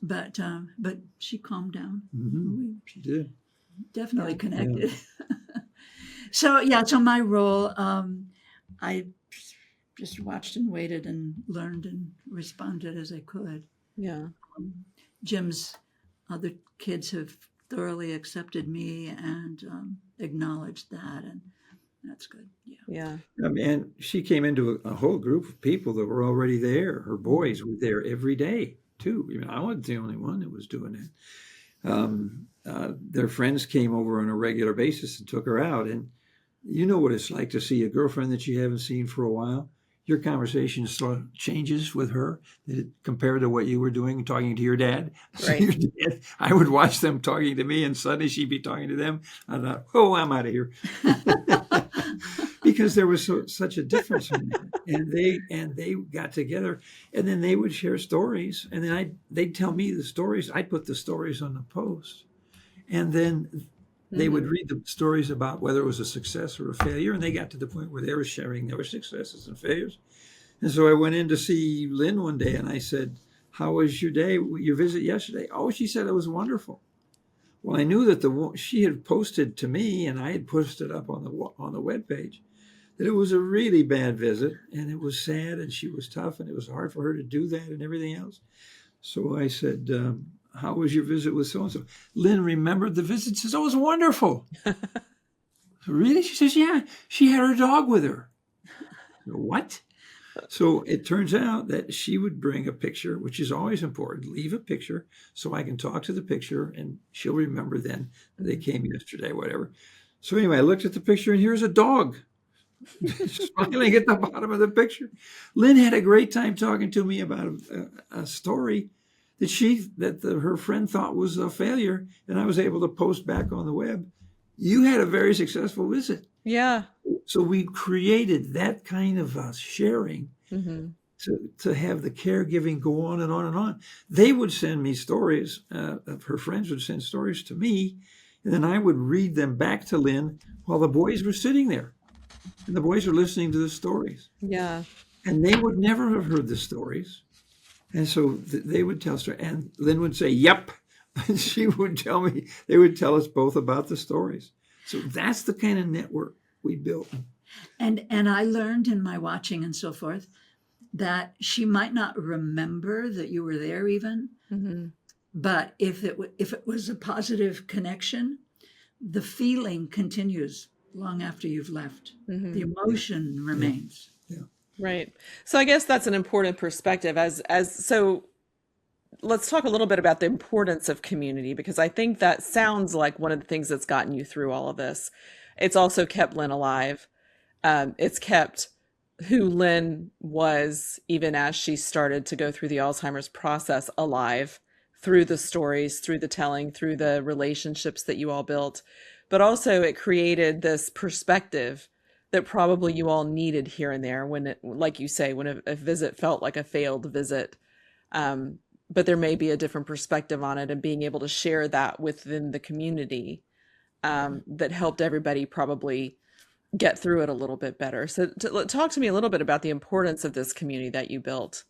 But she calmed down. She did. Definitely connected. So my role, I just watched and waited and learned and responded as I could. Yeah. Jim's other kids have thoroughly accepted me and acknowledged that, and that's good. Yeah. And she came into a whole group of people that were already there. Her boys were there every day too. I mean, I wasn't the only one that was doing it. Their friends came over on a regular basis and took her out. And you know what it's like to see a girlfriend that you haven't seen for a while. Your conversation sort of changes with her compared to what you were doing, talking to your dad. Right. Your dad, I would watch them talking to me, and suddenly she'd be talking to them. I thought, oh, I'm out of here. Because there was such a difference in that. And they got together, and then they would share stories, and then they'd tell me the stories. I'd put the stories on the post, and then they would read the stories about whether it was a success or a failure, and they got to the point where they were sharing their successes and failures. And so I went in to see Lynn one day, and I said, how was your day, your visit yesterday? Oh, she said it was wonderful. Well, I knew that she had posted to me, and I had posted up on the webpage, that it was a really bad visit, and it was sad, and she was tough, and it was hard for her to do that and everything else. So I said, how was your visit with so-and-so? Lynn remembered the visit, says, oh, it was wonderful. Really? She says, yeah, she had her dog with her. What? So it turns out that she would bring a picture, which is always important, leave a picture so I can talk to the picture, and she'll remember then they came yesterday, whatever. So anyway, I looked at the picture, and here's a dog smiling at the bottom of the picture. Lynn had a great time talking to me about a story that her friend thought was a failure, and I was able to post back on the web. You had a very successful visit. Yeah. So we created that kind of sharing to have the caregiving go on and on and on. They would send me stories. Her friends would send stories to me, and then I would read them back to Lynn while the boys were sitting there. And the boys were listening to the stories. Yeah. And they would never have heard the stories. And so they would tell stories. And Lynn would say, yep. And she would tell me, they would tell us both about the stories. So that's the kind of network we built. And I learned in my watching and so forth that she might not remember that you were there even, Mm-hmm. but if it was a positive connection, the feeling continues long after you've left. Mm-hmm. The emotion remains. Yeah. Right. So I guess that's an important perspective so let's talk a little bit about the importance of community, because I think that sounds like one of the things that's gotten you through all of this. It's also kept Lynn alive. It's kept who Lynn was, even as she started to go through the Alzheimer's process, alive through the stories, through the telling, through the relationships that you all built. But also it created this perspective that probably you all needed here and there when it, like you say, when a visit felt like a failed visit. But there may be a different perspective on it, and being able to share that within the community that helped everybody probably get through it a little bit better. So talk to me a little bit about the importance of this community that you built.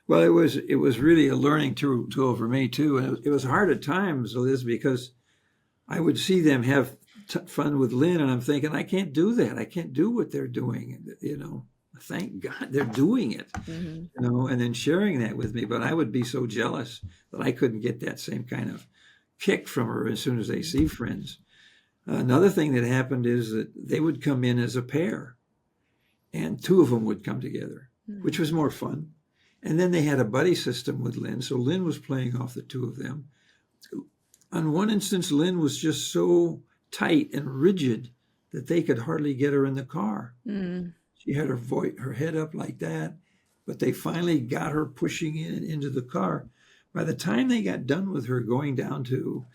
Well, it was really a learning tool for me too, and it was hard at times, Liz, because I would see them have fun with Lynn, and I'm thinking, I can't do that. I can't do what they're doing. Thank God they're doing it. Mm-hmm. And then sharing that with me. But I would be so jealous that I couldn't get that same kind of kick from her as soon as they see friends. Another thing that happened is that they would come in as a pair, and two of them would come together, which was more fun. And then they had a buddy system with Lynn, so Lynn was playing off the two of them. On one instance, Lynn was just so tight and rigid that they could hardly get her in the car. Mm. She had her head up like that, but they finally got her pushing into the car. By the time they got done with her going down to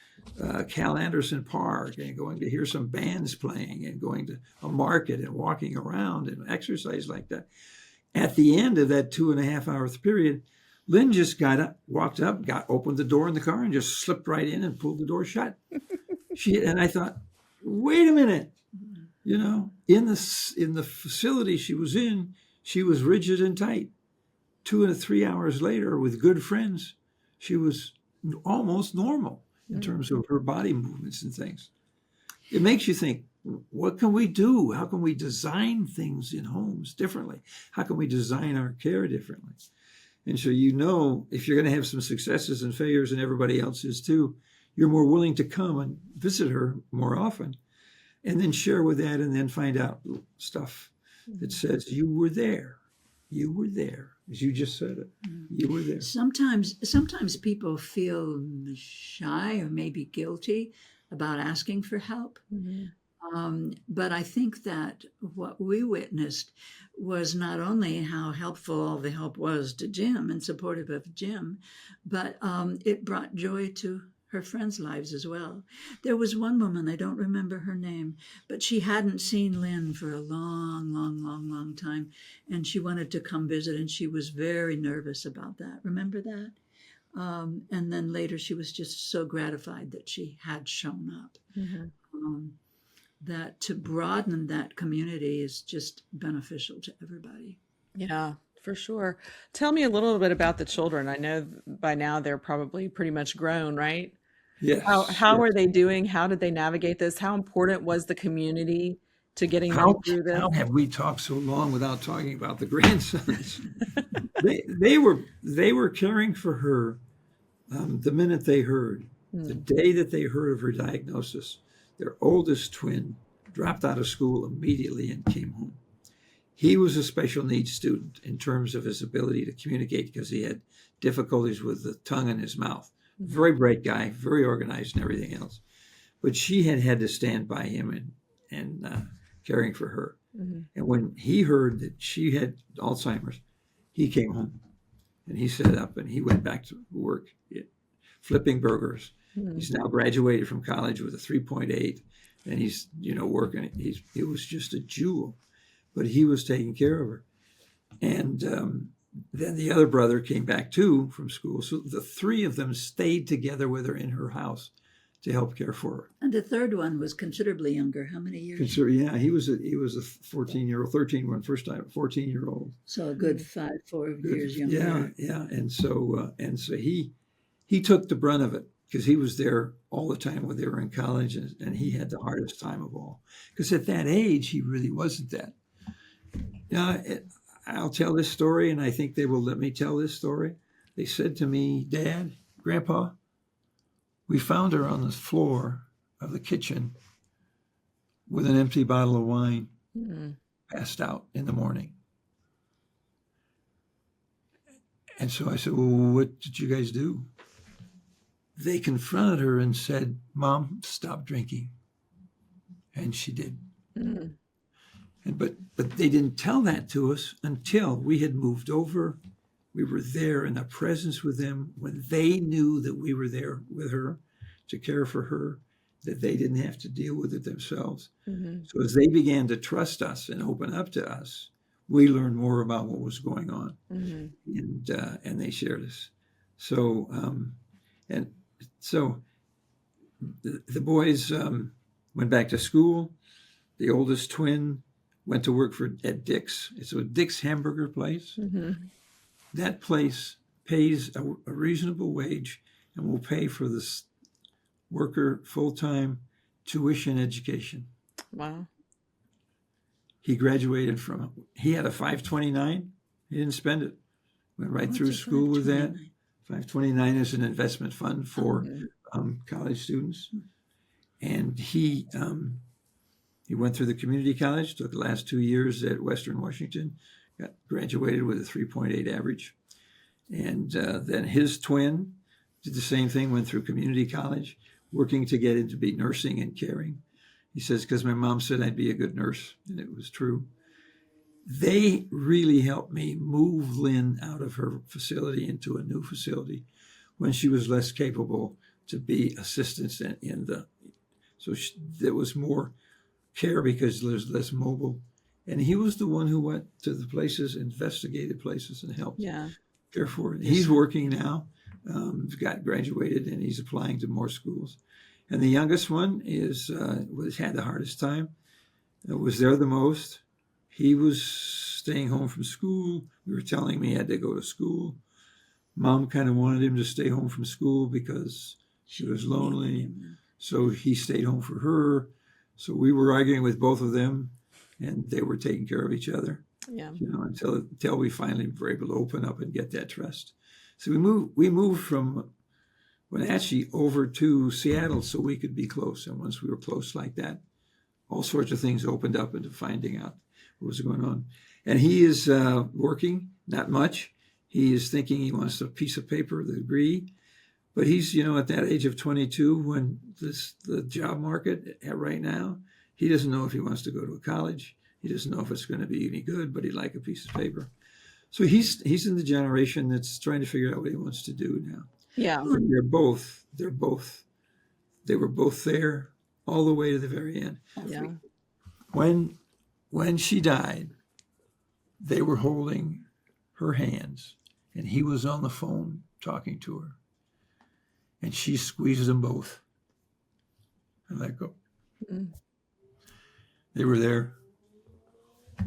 Cal Anderson Park and going to hear some bands playing and going to a market and walking around and exercise like that, at the end of that 2.5 hour period, Lynn just walked up, opened the door in the car and just slipped right in and pulled the door shut. And I thought, wait a minute, in the facility she was in, she was rigid and tight. 2 and 3 hours later, with good friends, she was almost normal in terms of her body movements and things. It makes you think, what can we do? How can we design things in homes differently? How can we design our care differently? And so, if you're going to have some successes and failures, and everybody else is too, you're more willing to come and visit her more often, and then share with that, and then find out stuff that says you were there. You were there, as you just said it. You were there. Sometimes people feel shy or maybe guilty about asking for help. Mm-hmm. But I think that what we witnessed was not only how helpful all the help was to Jim and supportive of Jim, but it brought joy to her friends' lives as well. There was one woman, I don't remember her name, but she hadn't seen Lynn for a long time, and she wanted to come visit, and she was very nervous about that. Remember that? And then later she was just so gratified that she had shown up. Mm-hmm. That to broaden that community is just beneficial to everybody. Yeah, for sure. Tell me a little bit about the children. I know by now they're probably pretty much grown, right? Yes. How are they doing? How did they navigate this? How important was the community to getting them through this? How have we talked so long without talking about the grandsons? they were caring for her the minute they heard. The day that they heard of her diagnosis, their oldest twin dropped out of school immediately and came home. He was a special needs student in terms of his ability to communicate, because he had difficulties with the tongue in his mouth. Very bright guy, very organized and everything else. But she had to stand by him and caring for her. Mm-hmm. And when he heard that she had Alzheimer's, he came home and he set up and he went back to work flipping burgers. Mm-hmm. He's now graduated from college with a 3.8, and he's working. He was just a jewel, but he was taking care of her. And then the other brother came back too from school. So the three of them stayed together with her in her house to help care for her. And the third one was considerably younger. How many years? He was a 14-year-old, 14-year-old. So a good 4 years younger. Yeah. And so he took the brunt of it. because he was there all the time when they were in college, and he had the hardest time of all. Because at that age, he really wasn't that. I'll tell this story, and I think they will let me tell this story. They said to me, Dad, Grandpa, we found her on the floor of the kitchen with an empty bottle of wine, passed out in the morning. And so I said, well, what did you guys do? They confronted her and said, Mom, stop drinking. And she did. Mm. But they didn't tell that to us until we had moved over. We were there in the presence with them when they knew that we were there with her to care for her, that they didn't have to deal with it themselves. Mm-hmm. So as they began to trust us and open up to us, we learned more about what was going on, and they shared us. So the boys went back to school. The oldest twin went to work at Dick's. It's a Dick's hamburger place. Mm-hmm. That place pays a reasonable wage and will pay for this worker full-time tuition education. Wow. He graduated he had a 529. He didn't spend it. Went right through school with that. 529 is an investment fund for college students. And he went through the community college, took the last 2 years at Western Washington, graduated with a 3.8 average. And then his twin did the same thing, went through community college, working to get into be nursing and caring. He says, because my mom said I'd be a good nurse, and it was true. They really helped me move Lynn out of her facility into a new facility when she was less capable to be assistants so there was more care because there's less mobile. And he was the one who went to the places, investigated places, and helped care for it. He's working now, got graduated, and he's applying to more schools. And the youngest one had the hardest time, was there the most. He was staying home from school. We were telling him he had to go to school. Mom kind of wanted him to stay home from school because she was lonely. So he stayed home for her. So we were arguing with both of them, and they were taking care of each other. Yeah. Until we finally were able to open up and get that trust. So we moved from Wenatchee over to Seattle so we could be close. And once we were close like that, all sorts of things opened up into finding out what was going on. And he is working, not much. He is thinking he wants a piece of paper, the degree. But he's, at that age of 22, when the job market right now, he doesn't know if he wants to go to a college. He doesn't know if it's going to be any good, but he'd like a piece of paper. So he's in the generation that's trying to figure out what he wants to do now. Yeah. But they were both there all the way to the very end. Yeah. When she died, they were holding her hands, and he was on the phone talking to her. And she squeezes them both and let go. Mm. They were there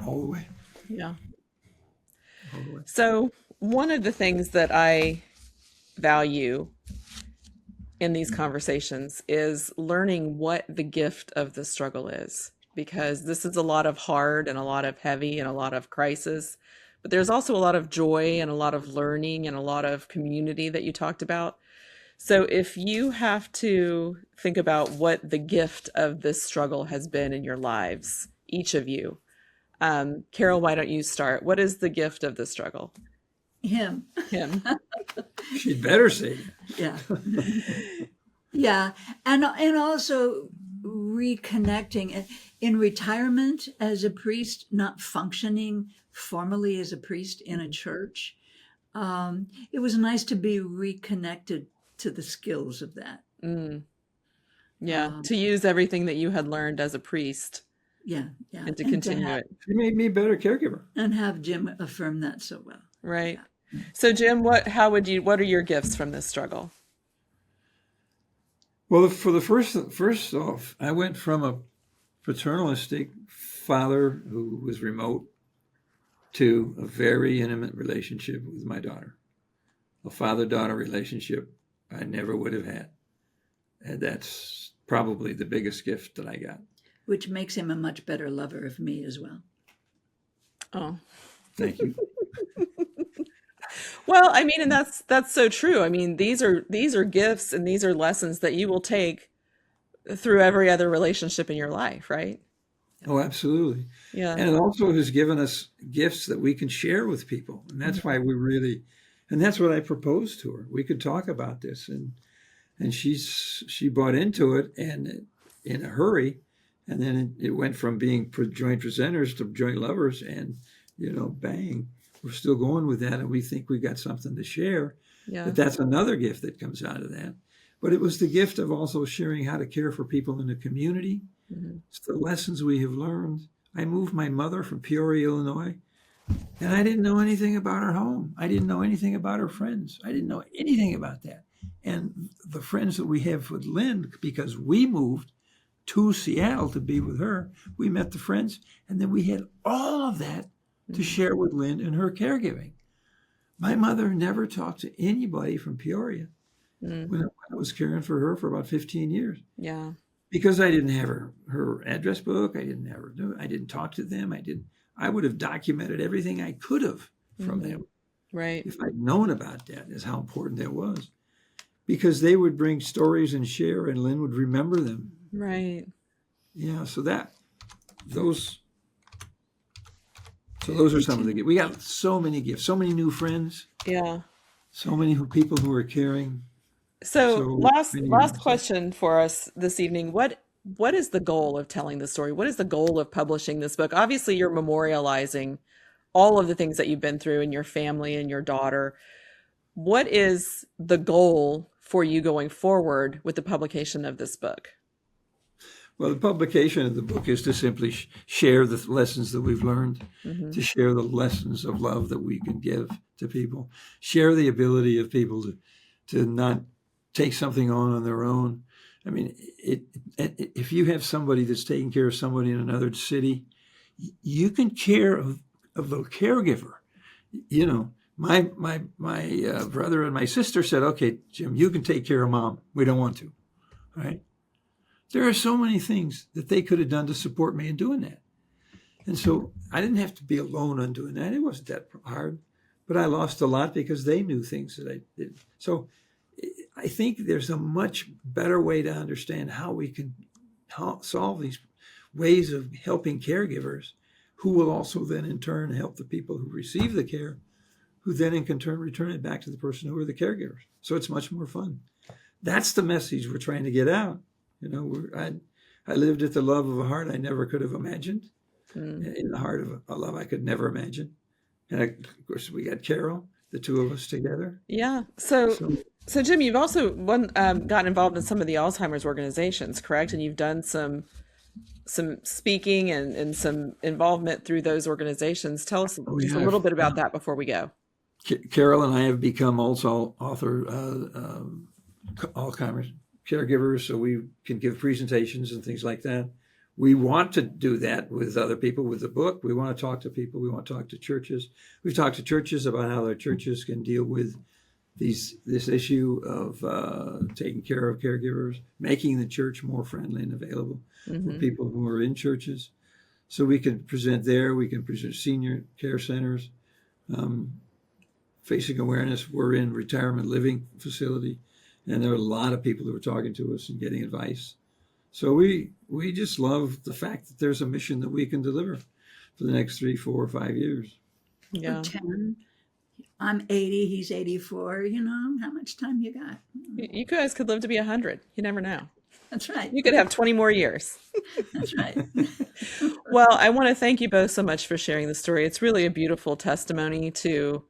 all the way. Yeah. All the way. So one of the things that I value in these conversations is learning what the gift of the struggle is, because this is a lot of hard and a lot of heavy and a lot of crisis, but there's also a lot of joy and a lot of learning and a lot of community that you talked about. So if you have to think about what the gift of this struggle has been in your lives, each of you, Carol, why don't you start? What is the gift of the struggle? Him. She'd better say that. Yeah. Yeah. And also reconnecting in retirement as a priest, not functioning formally as a priest in a church. It was nice to be reconnected to the skills of that. Mm. Yeah. To use everything that you had learned as a priest. Yeah. And to continue it. She made me a better caregiver. And have Jim affirm that so well. Right. Yeah. So Jim, what are your gifts from this struggle? Well, for the first off, I went from a paternalistic father who was remote to a very intimate relationship with my daughter. A father-daughter relationship I never would have had And that's probably the biggest gift that I got. Which makes him a much better lover of me as well. Oh, Thank you. well, I mean, and that's so true. I mean, these are gifts and these are lessons that you will take through every other relationship in your life, right? Oh, absolutely. Yeah. And it also has given us gifts that we can share with people. And that's why we really, and that's what I proposed to her. We could talk about this. And she bought into it and in a hurry. And then it went from being joint presenters to joint lovers. And, bang, we're still going with that. And we think we've got something to share. Yeah. But that's another gift that comes out of that. But it was the gift of also sharing how to care for people in the community. Mm-hmm. It's the lessons we have learned. I moved my mother from Peoria, Illinois, and I didn't know anything about her home. I didn't know anything about her friends. I didn't know anything about that. And the friends that we have with Lynn, because we moved to Seattle to be with her, we met the friends, and then we had all of that to share with Lynn and her caregiving. My mother never talked to anybody from Peoria when I was caring for her for about 15 years. Yeah. Because I didn't have her address book. I didn't talk to them. I would have documented everything I could have from them. Right. If I'd known about that, is how important that was. Because they would bring stories and share, and Lynn would remember them. Right. Yeah, so those are some of the gifts. We got so many gifts, so many new friends, Yeah. so many people who are caring. So So last many last years. question for us this evening. What is the goal of telling the story? What is the goal of publishing this book? Obviously, you're memorializing all of the things that you've been through in your family and your daughter. What is the goal for you going forward with the publication of this book? Well, the publication of the book is to simply share the lessons that we've learned, to share the lessons of love that we can give to people, share the ability of people to not take something on their own. I mean, if you have somebody that's taking care of somebody in another city, you can care of the caregiver. My brother and my sister said, "Okay, Jim, you can take care of mom. We don't want to." Right? There are so many things that they could have done to support me in doing that. And so I didn't have to be alone on doing that. It wasn't that hard, but I lost a lot because they knew things that I did. So I think there's a much better way to understand how we can solve these ways of helping caregivers, who will also then in turn help the people who receive the care, who then in turn return it back to the person who are the caregivers. So it's much more fun. That's the message we're trying to get out. I lived at the love of a heart I never could have imagined, in the heart of a love I could never imagine. And of course, we got Carol, the two of us together. Yeah. So Jim, you've also gotten involved in some of the Alzheimer's organizations, correct? And you've done some speaking and some involvement through those organizations. Tell us just a little bit about that before we go. Carol and I have become also author Alzheimer's caregivers, so we can give presentations and things like that. We want to do that with other people with the book. We want to talk to people. We want to talk to churches. We've talked to churches about how their churches can deal with this issue of taking care of caregivers, making the church more friendly and available for people who are in churches. So we can present there. We can present senior care centers, facing awareness. We're in retirement living facility, and there are a lot of people who are talking to us and getting advice. So we just love the fact that there's a mission that we can deliver for the next 3, 4, or 5 years. Yeah. Or 10. I'm 80, he's 84. How much time you got? You guys could live to be 100. You never know. That's right. You could have 20 more years. That's right. Well, I want to thank you both so much for sharing the story. It's really a beautiful testimony to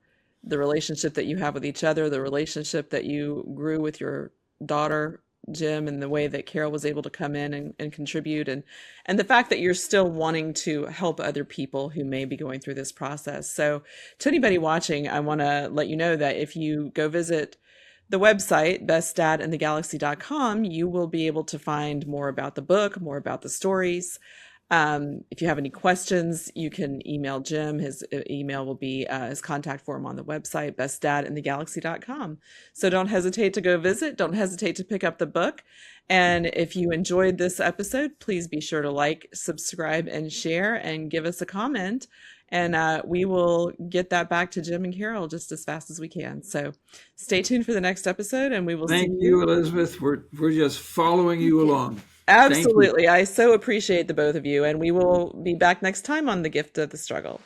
the relationship that you have with each other, the relationship that you grew with your daughter, Jim, and the way that Carol was able to come in and contribute, and the fact that you're still wanting to help other people who may be going through this process. So to anybody watching, I want to let you know that if you go visit the website, bestdadinthegalaxy.com, you will be able to find more about the book, more about the stories. If you have any questions, you can email Jim. His email will be his contact form on the website, bestdadinthegalaxy.com. So don't hesitate to go visit. Don't hesitate to pick up the book. And if you enjoyed this episode, please be sure to like, subscribe, and share, and give us a comment. And we will get that back to Jim and Carol just as fast as we can. So stay tuned for the next episode, and we will see you. Thank you, Elizabeth. We're just following you along. Absolutely. I so appreciate the both of you, and we will be back next time on The Gift of the Struggle.